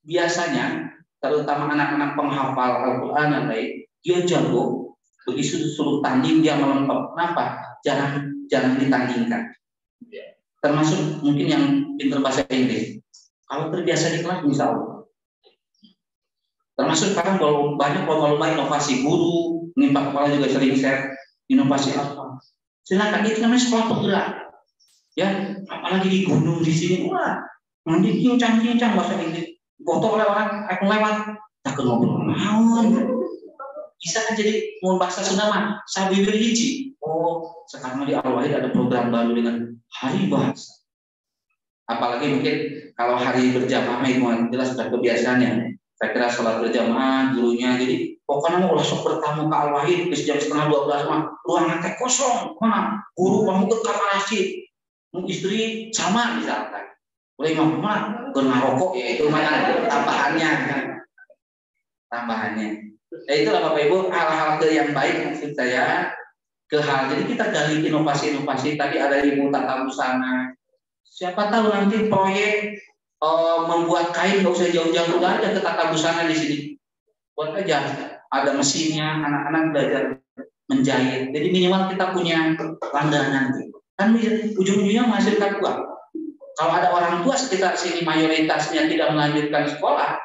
biasanya terutama anak-anak penghafal Al-Quran dan lain, dia jago, begitu suruh tanding dia melempem. Kenapa? Jangan ditandingkan. Termasuk mungkin yang pintar bahasa Inggris. Kalau terbiasa di kelas bisa. Termasuk sekarang kalau banyak lomba-lomba inovasi guru, ini Pak Kepala juga sering share inovasi apa. Silakan, itu namanya sekolah penggerak. Ya, apalagi di gunung di sini, wah, nanti cincang bahasa Inggris. Foto oleh orang aku lewat, tak ngobrol bisa kan jadi mau bahasa Sunda mah sabi hiji. Oh, sekarang di Al-Wahid ada program baru dengan hari bahasa. Apalagi mungkin kalau hari berjamaah itu jelas sudah kebiasaannya. Saya kira sholat berjamaah gurunya jadi pokoknya mau sok bertamu ke Al-Wahid bis jam 11:30 mah ruangan teh kosong, mana guru mau ke kamar masjid, mau istri sama misalkan. Boleh mah kena rokok ya itu mana tambahannya. Ya itulah Bapak Ibu hal-hal yang baik maksud saya ke hal. Jadi kita gali inovasi-inovasi. Tadi ada ilmu tata busana. Siapa tahu nanti proyek membuat kain nggak usah jauh-jauh, udah ada ke tata busana di sini. Buat aja ada mesinnya, anak-anak belajar menjahit. Jadi minimal kita punya langganan. Kan ujung-ujungnya menghasilkan uang. Kalau ada orang tua sekitar sini mayoritasnya tidak melanjutkan sekolah,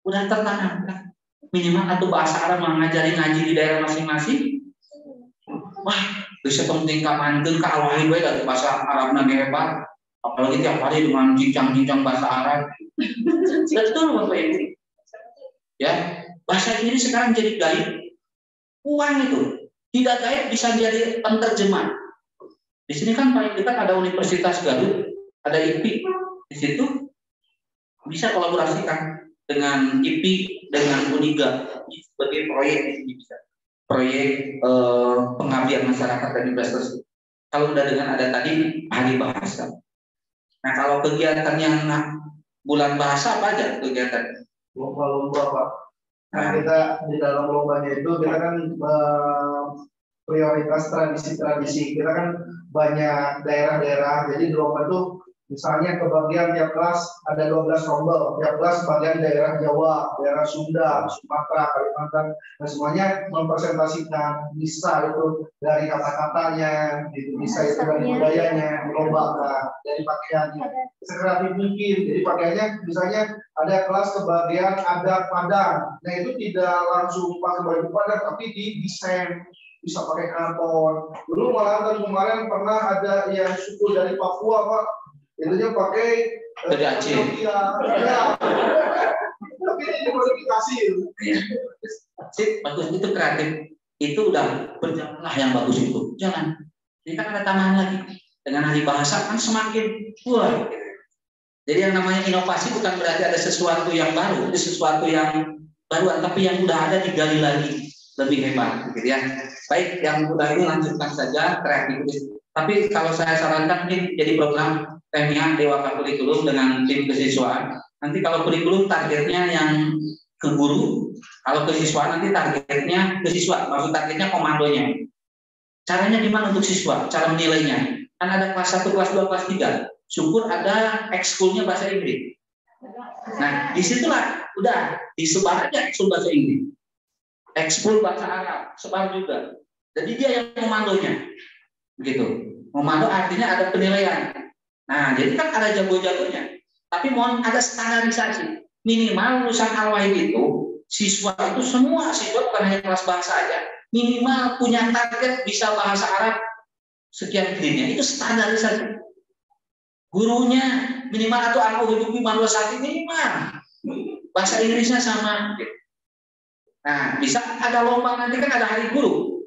udah tertanam kan? Minimal atau bahasa Arab mengajari ngaji di daerah masing-masing. Wah, bisa penting kamankeun ka Al-Wahid we dari bahasa Arabna hebat. Apalagi tiap hari dengan cincang-cincang bahasa Arab. Betul Bapak Ibu. Ya, bahasa ini sekarang jadi gaib. Uang itu tidak gaib bisa jadi penterjemah. Di sini kan paling dekat ada Universitas Garut. Ada IPI di situ bisa kolaborasikan dengan IPI dengan Uniga sebagai proyek di sini bisa proyek pengabdian masyarakat dan investasi. Kalau udah dengan ada tadi hari bahasa. Nah kalau kegiatan yang bulan bahasa apa aja kegiatan? Lomba-lomba Pak. Nah kita di dalam lombanya itu kita kan prioritas tradisi-tradisi. Kita kan banyak daerah-daerah. Jadi di lomba itu misalnya kebagian tiap kelas ada 12 rombel, tiap kelas bagian daerah Jawa, daerah Sunda, Sumatera, Kalimantan, dan semuanya mempresentasikan bisa itu dari kata-katanya, gitu, bisa itu dari budayanya, dilombakan, dari pakaiannya, sekreatif mungkin. Jadi pakaiannya misalnya ada kelas kebagian adat Padang, nah itu tidak langsung pakai baju Padang, tapi didesain. Bisa pakai karton. Dulu malah kemarin pernah ada yang suku dari Papua Pak, itunya pakai dari Aceh. Tapi ini dimodifikasi. Sip, bagus itu kreatif. Itu udah berjalanlah yang bagus itu. Jangan. Ini kan ada tambahan lagi. Dengan hari bahasa kan semakin wah. Jadi yang namanya inovasi bukan berarti ada sesuatu yang baru, ada sesuatu yang baru, tapi yang udah ada digali lagi lebih hebat, gitu ya. Baik, yang udah ini lanjutkan saja kreativitas. Tapi kalau saya sarankan ini jadi program temnya Dewaka Kurikulum dengan tim kesiswaan. Nanti kalau kurikulum targetnya yang ke guru, kalau kesiswaan nanti targetnya ke siswa, maksud targetnya komandonya. Caranya gimana untuk siswa? Cara menilainya. Kan ada kelas 1, kelas 2, kelas 3. Syukur ada ekskulnya bahasa Inggris. Nah, disitulah udah disebar aja ekskul bahasa Inggris. Ekskul bahasa Arab, sebar juga. Jadi dia yang komandonya. Begitu. Komando artinya ada penilaian. Nah, jadi kan ada jago-jagonya. Tapi mohon ada standarisasi. Minimal lulusan Al-Wahid itu, siswa itu semua siswa bukan hanya kelas bahasa aja. Minimal punya target bisa bahasa Arab sekian grade-nya. Itu standarisasi. Gurunya minimal atau anak hidupi manusia minimal. Bahasa Inggrisnya sama. Nah, bisa ada lomba nanti kan ada hari guru.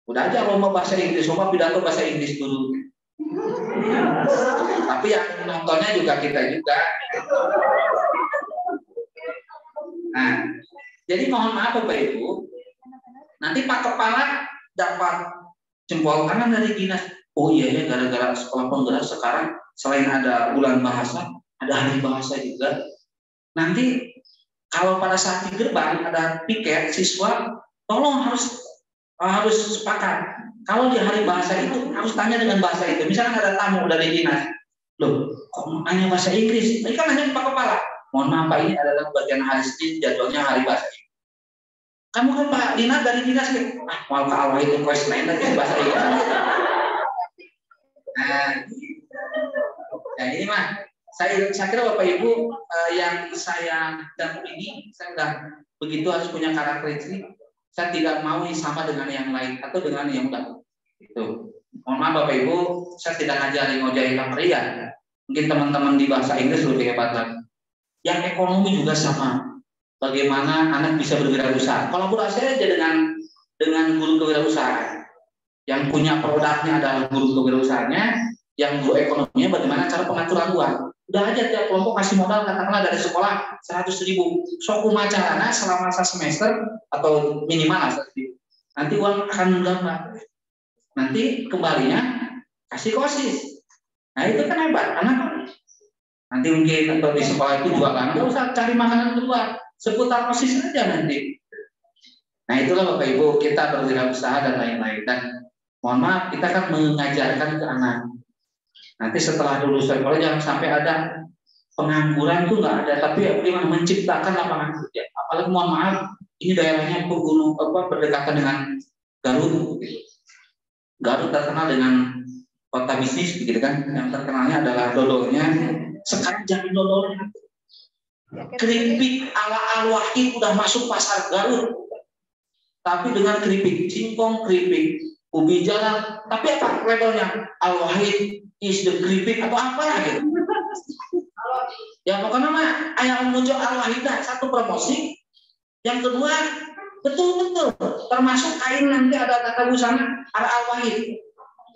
Udah aja lomba bahasa Inggris, lomba pidato bahasa Inggris dulu. Tapi yang nontonnya juga kita juga. Nah, jadi mohon maaf Bapak Ibu, nanti Pak Kepala dapat jempol kanan dari dinas. Oh iya ya, gara-gara sekolah penggerak sekarang selain ada bulan bahasa, ada hari bahasa juga. Nanti kalau pada saat di gerbang ada piket siswa, tolong harus sepakat. Kalau di hari bahasa itu harus tanya dengan bahasa itu. Misalnya ada tamu dari dinas, loh, kok nanya bahasa Inggris? Ini kan hanya Pak Kepala. Mohon maaf Pak, ini adalah bagian hari Senin, jadwalnya hari bahasa Inggris. Kamu kan Pak Dinas dari dinas kan? Mau ke awal itu quest lain aja bahasa Inggris. Nah ini mah saya kira Bapak Ibu yang saya dampingi, saya sudah begitu harus punya karakteristik. Saya tidak mau sama dengan yang lain atau dengan yang lain. Itu. Mohon maaf Bapak Ibu, saya tidak ngajarin ngojain pria. Mungkin teman-teman di bahasa Inggris lebih hebat lagi. Yang ekonomi juga sama. Bagaimana anak bisa berwirausaha? Kolaborasi aja dengan guru kewirausahaan. Yang punya produknya adalah guru kewirausahaannya, yang guru ekonominya bagaimana cara pengaturan uang. Udah aja tiap kelompok kasih modal katakanlah dari sekolah 100.000. Soku macarana selama semester atau minimal 100.000. Nanti uang akan berapa? Nanti kembalinya kasih kosis. Nah itu kan hebat, anak nanti mungkin atau di sekolah itu juga kan nggak usah cari makanan keluar, seputar kosis aja nanti. Nah itulah Bapak Ibu, kita berwirausaha dan lain-lain. Dan mohon maaf, kita kan mengajarkan ke anak. Nanti setelah lulus sekolah jangan sampai ada pengangguran tuh nggak ada, tapi bagaimana menciptakan lapangan kerja. Apalagi mohon maaf, ini daerahnya pegunung berdekatan dengan Garut. Garut terkenal dengan kota bisnis, begitu kan? Yang terkenalnya adalah dodolnya. Sekarang jangan dodolnya. Keripik ala Al-Wahid udah masuk pasar Garut. Tapi dengan keripik singkong, keripik ubi jalan, tapi apa labelnya? Al-Wahid is the keripik atau apa gitu. Ya pokoknya mah ayam muncul Al-Wahidah, satu promosi. Yang kedua betul-betul termasuk kain nanti ada tata busana ada Al-Wahid.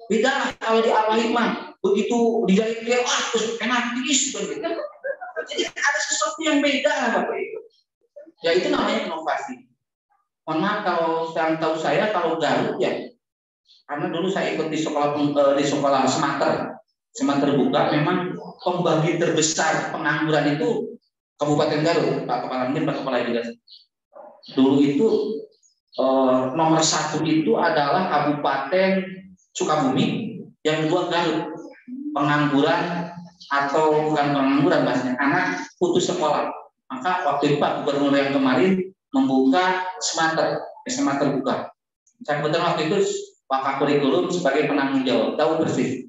Beda lah kalau di Al-Wahid mah begitu dijahit dia terus enak tis gitu. Jadi ada sesuatu yang beda lah Bapak Ibu. Ya itu namanya inovasi. Mohon maaf kalau yang tahu saya kalau Garut ya, karena dulu saya ikut di sekolah Semater Buka, memang pembagi terbesar pengangguran itu Kabupaten Garut. Pak Kepala juga. Dulu itu nomor 1 itu adalah Kabupaten Sukabumi, yang kedua Garut. Pengangguran atau bukan pengangguran bahasanya, anak putus sekolah. Maka waktu itu Pak Gubernur yang kemarin membuka SMA terbuka. Saya kebetulan waktu itu Pak Kurikulum sebagai penanggung jawab, tahu persis.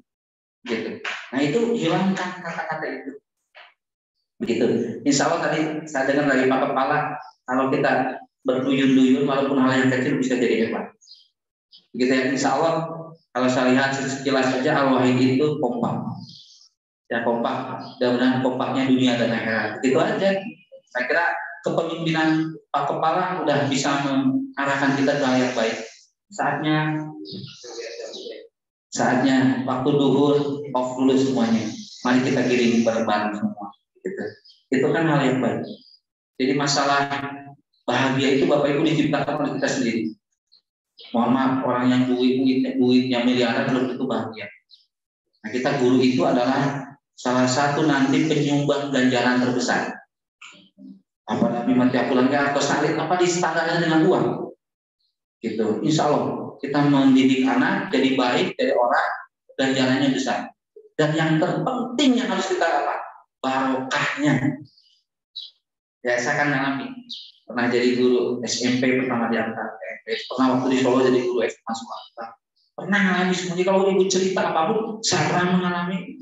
Gitu. Nah itu hilangkan kata-kata itu. Begitu. Insya Allah tadi saya dengar dari Pak Kepala, kalau kita berduyun-duyun walaupun hal yang kecil bisa jadi hebat. Begitu ya. Insya Allah kalau saya lihat sekilas saja Al-Wahid itu kompak. Ya kompak. Mudah-mudahan kompaknya dunia dan akhirat. Itu aja. Saya kira kepemimpinan Pak Kepala udah bisa mengarahkan kita ke hal yang baik. Saatnya waktu duhur off dulu semuanya. Mari kita giring bareng-bareng semua. Gitu. Itu kan hal yang baik. Jadi masalah bahagia itu Bapak Ibu diciptakan oleh kita sendiri. Mohon maaf, orang yang duitnya miliaran belum tentu bahagia. Nah kita guru itu adalah salah satu nanti penyumbang ganjaran terbesar. Apalagi tiap bulannya atau salin apa distandarkan dengan uang. Gitu. Insya Allah kita mendidik anak jadi baik dari orang dan jalannya besar. Dan yang terpenting yang harus kita apa? Barokahnya. Ya saya akan mengalami. Pernah jadi guru SMP pertama diangkat. Pernah waktu di Solo jadi guru SMA swasta. Pernah mengalami semuanya. Kalau ibu cerita apapun, saya pernah mengalami.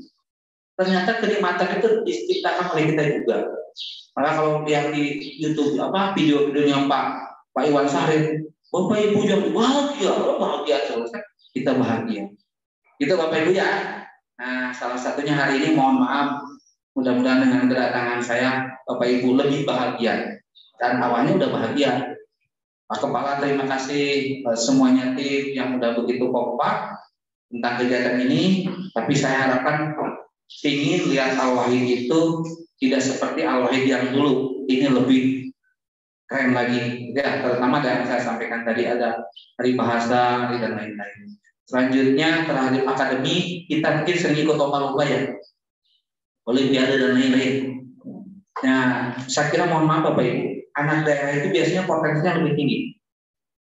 Ternyata kenikmatan itu diciptakan oleh kita juga. Maka kalau yang di YouTube video-videonya Pak Iwan Sarin, Bapak Ibu jangan bahagia terus, kita bahagia. Itu Bapak Ibu ya. Nah, salah satunya hari ini mohon maaf, mudah-mudahan dengan kedatangan saya Bapak Ibu lebih bahagia. Dan awalnya udah bahagia. Pak Kepala, terima kasih semuanya tim yang udah begitu kompak tentang kegiatan ini. Tapi saya harapkan ingin lihat Al-Wahid itu tidak seperti Al-Wahid yang dulu. Ini lebih keren lagi. Ya, terutama yang saya sampaikan tadi ada hari bahasa dan lain-lain. Selanjutnya terhadap akademi, kita mungkin sering ikut lomba-lomba ya, olimpiade dan lain-lain. Nah, saya kira mohon maaf Bapak Ibu, anak daerah itu biasanya potensinya lebih tinggi,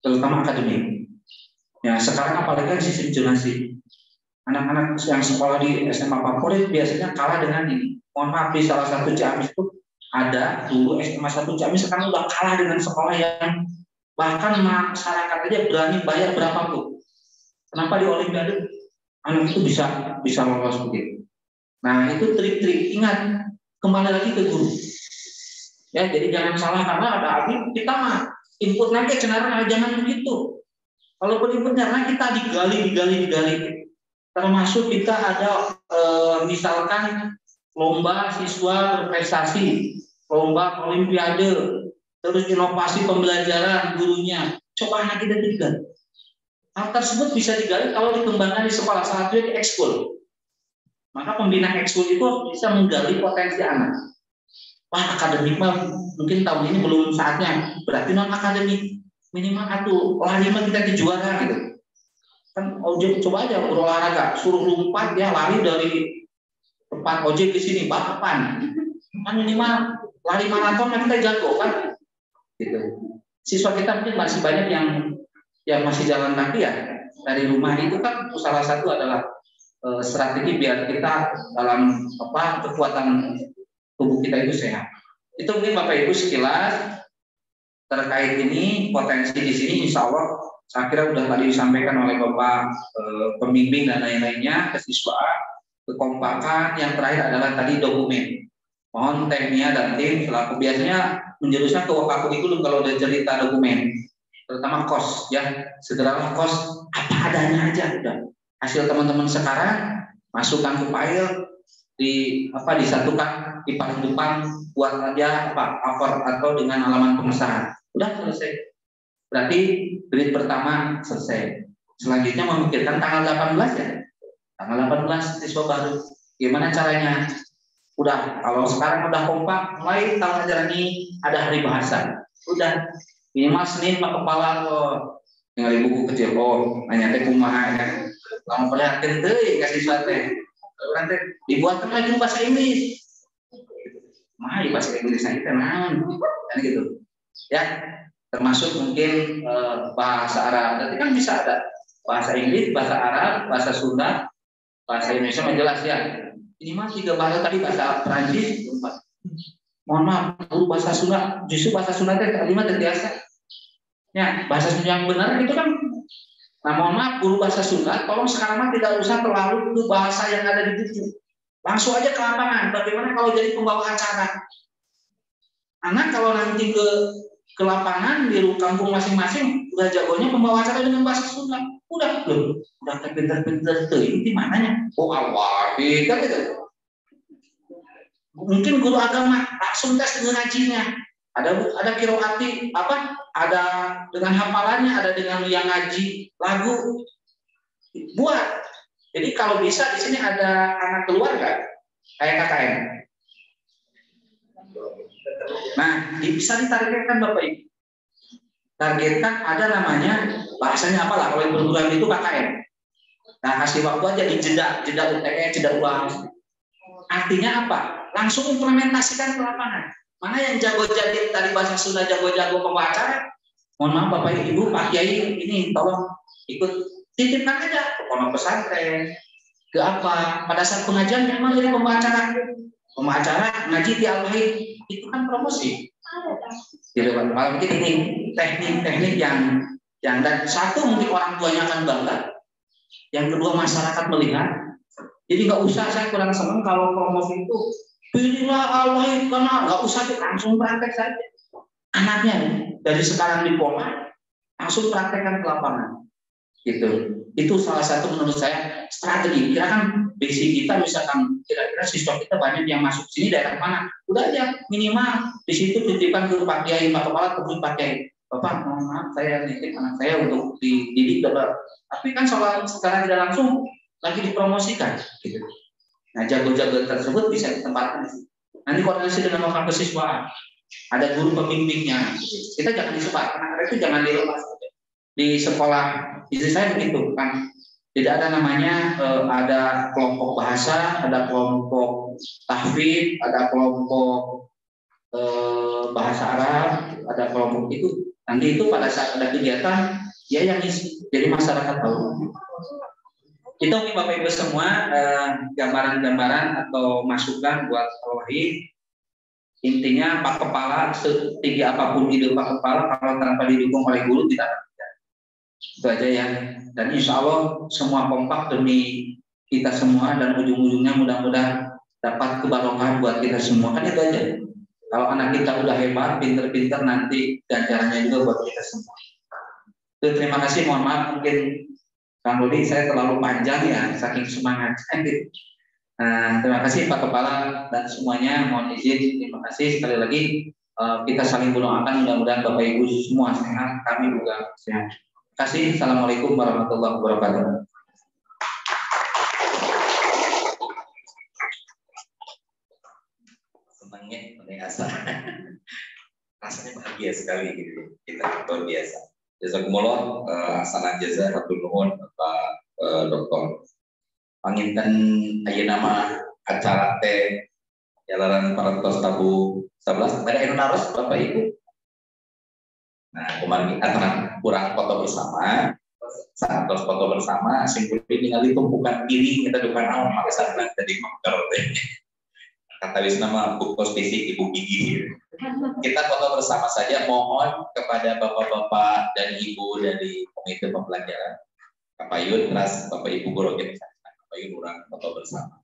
terutama akademik. Ya, sekarang apalagi kan sistem zonasi. Anak-anak yang sekolah di SMA favorit biasanya kalah dengan ini. Mohon maaf, di salah satu Ciamis itu ada dulu SMA 1 Ciamis, sekarang udah kalah dengan sekolah yang bahkan masyarakat aja berani bayar berapapun. Kenapa di Olimpiade anak itu bisa lolos begitu? Nah, itu trik-trik. Ingat, kembali lagi ke guru. Ya, jadi jangan salah karena ada adik kita mah input nanti cenderung jangan begitu. Kalau inputnya karena kita digali. Termasuk kita ada misalkan lomba siswa berprestasi, lomba olimpiade, terus inovasi pembelajaran gurunya. Coba anak kita digali. Hal tersebut bisa digali kalau dikembangkan di sekolah, salah satunya di ekskul. Maka pembina ekskul itu bisa menggali potensi anak. Wah, akademik mah mungkin tahun ini belum saatnya. Berarti non akademik minimal lari mah kita dijuara gitu. Kan ojek coba aja berolahraga, suruh lompat ya lari dari tempat ojek di sini balapan. Kan minimal lari maraton kita jago kan. Gitu. Siswa kita mungkin masih banyak yang masih jalan kaki ya dari rumah. Itu kan salah satu adalah strategi biar kita dalam kekuatan tubuh kita itu sehat. Itu mungkin Bapak Ibu sekilas terkait ini. Potensi di sini insya Allah saya kira sudah tadi disampaikan oleh Bapak pembimbing dan lain-lainnya, kesiswaan, kekompakan. Yang terakhir adalah tadi dokumen. Mohon Teknia dan tim selaku biasanya menjurusnya ke kurikulum kalau udah cerita dokumen, terutama kos ya, segeralah kos apa adanya aja udah. Hasil teman-teman sekarang masukkan ke file disatukan di paling depan, buat aja cover atau dengan halaman pengesahan. Udah selesai. Berarti grade pertama selesai. Selanjutnya memikirkan tanggal 18 ya. Tanggal 18 siswa baru. Gimana caranya? Udah, kalau sekarang udah kompak, mulai tahun ajaran ini ada hari bahasa. Udah, minimal Senin Pak Kepala tinggal buku kecil nanya teh kumaha ya. Lamun perhatian teh kasih sate. Nanti dibuatkan lagi bahasa Inggris. Mah bahasa Inggris itu naon? Kan gitu. Ya, termasuk mungkin bahasa Arab. Nanti kan bisa ada bahasa Inggris, bahasa Arab, bahasa Sunda, bahasa Indonesia jelas ya. Minimal 3 bahasa tadi, bahasa Prancis. Mohon maaf, guru bahasa Sunda, justru bahasa Sunda teh terlima terbiasa. Ya, bahasa Sunda yang benar itu kan. Nah, mohon maaf, guru bahasa Sunda, tolong sekarang tidak usah terlalu ke bahasa yang ada di buku. Langsung aja ke lapangan. Bagaimana kalau jadi pembawa acara? Anak kalau nanti ke lapangan di kampung masing-masing udah jagonya pembawa acara dengan bahasa Sunda. Udah pinter-pinter tuh ini mananya? Al-Wahid kan gitu. Mungkin guru agama langsung tes dengan ngajinya. Ada kiroati ada dengan hafalannya, ada dengan yang ngaji lagu buat. Jadi kalau bisa di sini ada anak keluarga kayak KKN. Nah, bisa ditargetkan Bapak Ibu. Targetkan ada namanya bahasanya apalah kalau yang perguruan itu KKN. Nah, kasih waktu aja di jeda UTS, jeda uang. Artinya apa? Langsung implementasikan ke lapangan. Mana yang jago jadi tadi bahasa Sunda jago-jago pembawa acara? Mohon maaf Bapak Ibu, Pak Kiai ini tolong ikut titipkan aja ke pondok pesantren, ke apa? Pada saat pengajian memang jadi pembawa acara ngaji di Al-Wahid itu kan promosi. Jadi Pak, mungkin ini teknik-teknik yang dan satu mungkin orang tuanya akan bangga, yang kedua masyarakat melihat. Jadi nggak usah, saya kurang senang kalau promosi itu pilihlah Al-Wahid karena nggak usah langsung praktek saja. Anaknya dari sekarang di pola langsung praktekkan ke lapangan. Gitu. Itu salah satu menurut saya strategi. Kira kan basic kita misalkan kira-kira siswa kita banyak yang masuk sini daerah mana? Udah aja minimal di situ titipkan ke Pak Kiai, Pak Kepala, ke Pak Kiai. Bapak, mohon maaf saya nitip anak saya untuk dididik Bapak. Tapi kan secara tidak langsung lagi dipromosikan gitu. Nah, jago-jago tersebut bisa ditempatkan di situ. Nanti koordinasi dengan lokal kesiswaan, ada guru pembimbingnya. Gitu. Kita jangan disebar, anak itu jangan dilepas. Di sekolah istri saya begitu kan, tidak ada namanya ada kelompok bahasa, ada kelompok tahfidz, ada kelompok bahasa Arab, ada kelompok itu. Nanti itu pada saat ada kegiatan dia yang isi, jadi masyarakat tahu. Itu mungkin Bapak Ibu semua gambaran-gambaran atau masukan buat Wahid. Intinya Pak Kepala, setinggi apapun ide Pak Kepala, kalau tanpa didukung oleh guru tidak ada. Itu aja ya. Dan insya Allah semua kompak demi kita semua dan ujung-ujungnya mudah-mudahan dapat kebarokahan buat kita semua. Kan itu aja. Kalau anak kita udah hebat, pinter-pinter, nanti ganjarannya juga buat kita semua. Itu, terima kasih. Mohon maaf mungkin Kang Rudi saya terlalu panjang ya, saking semangat. Terima kasih Pak Kepala dan semuanya. Mohon izin, terima kasih sekali lagi. Kita saling berdoakan mudah-mudahan Bapak Ibu semua sehat, kami juga sehat. Terima kasih. Assalamualaikum warahmatullahi wabarakatuh. Senangnya mendengar rasanya bahagia sekali gitu. Kita luar biasa. Jazakumullah, asana jaza hatur nuhun Bapak Dokter. Panginten aya nama acara teh jalanan parantos tabu 11 ada anu naros Bapak Ibu. Nah, kemarin antara kurang foto bersama, saat tos foto bersama simpul ningali tumpukan piring kita depan awak maksa jadi motor teh. Kata wisma bukos fisik Ibu Gigi. Kita foto bersama saja, mohon kepada bapak-bapak dan ibu dari komite pembelajaran Bapak Yud, terus Bapak Ibu guru organisasi Bapak Yud orang foto bersama.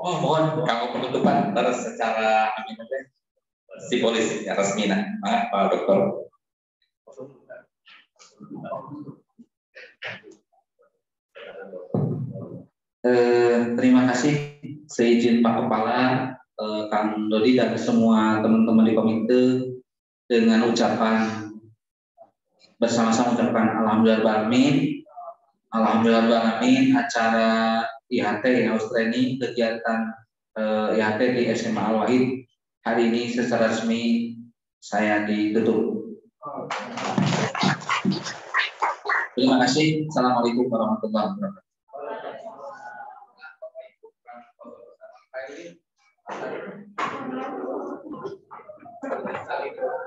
Oh, mohon kamu penutupan terus secara simbolis ya resmi nah, Pak Dokter. Terima kasih seizin Pak Kepala, Kang Dodi dan semua teman-teman di komite dengan ucapan bersama-sama ucapan Alhamdulillahirrahmanirrahim acara IHT Austreni kegiatan IHT di SMA Al-Wahid hari ini secara resmi saya ditutup. Terima kasih. Assalamualaikum warahmatullahi wabarakatuh. Thank you.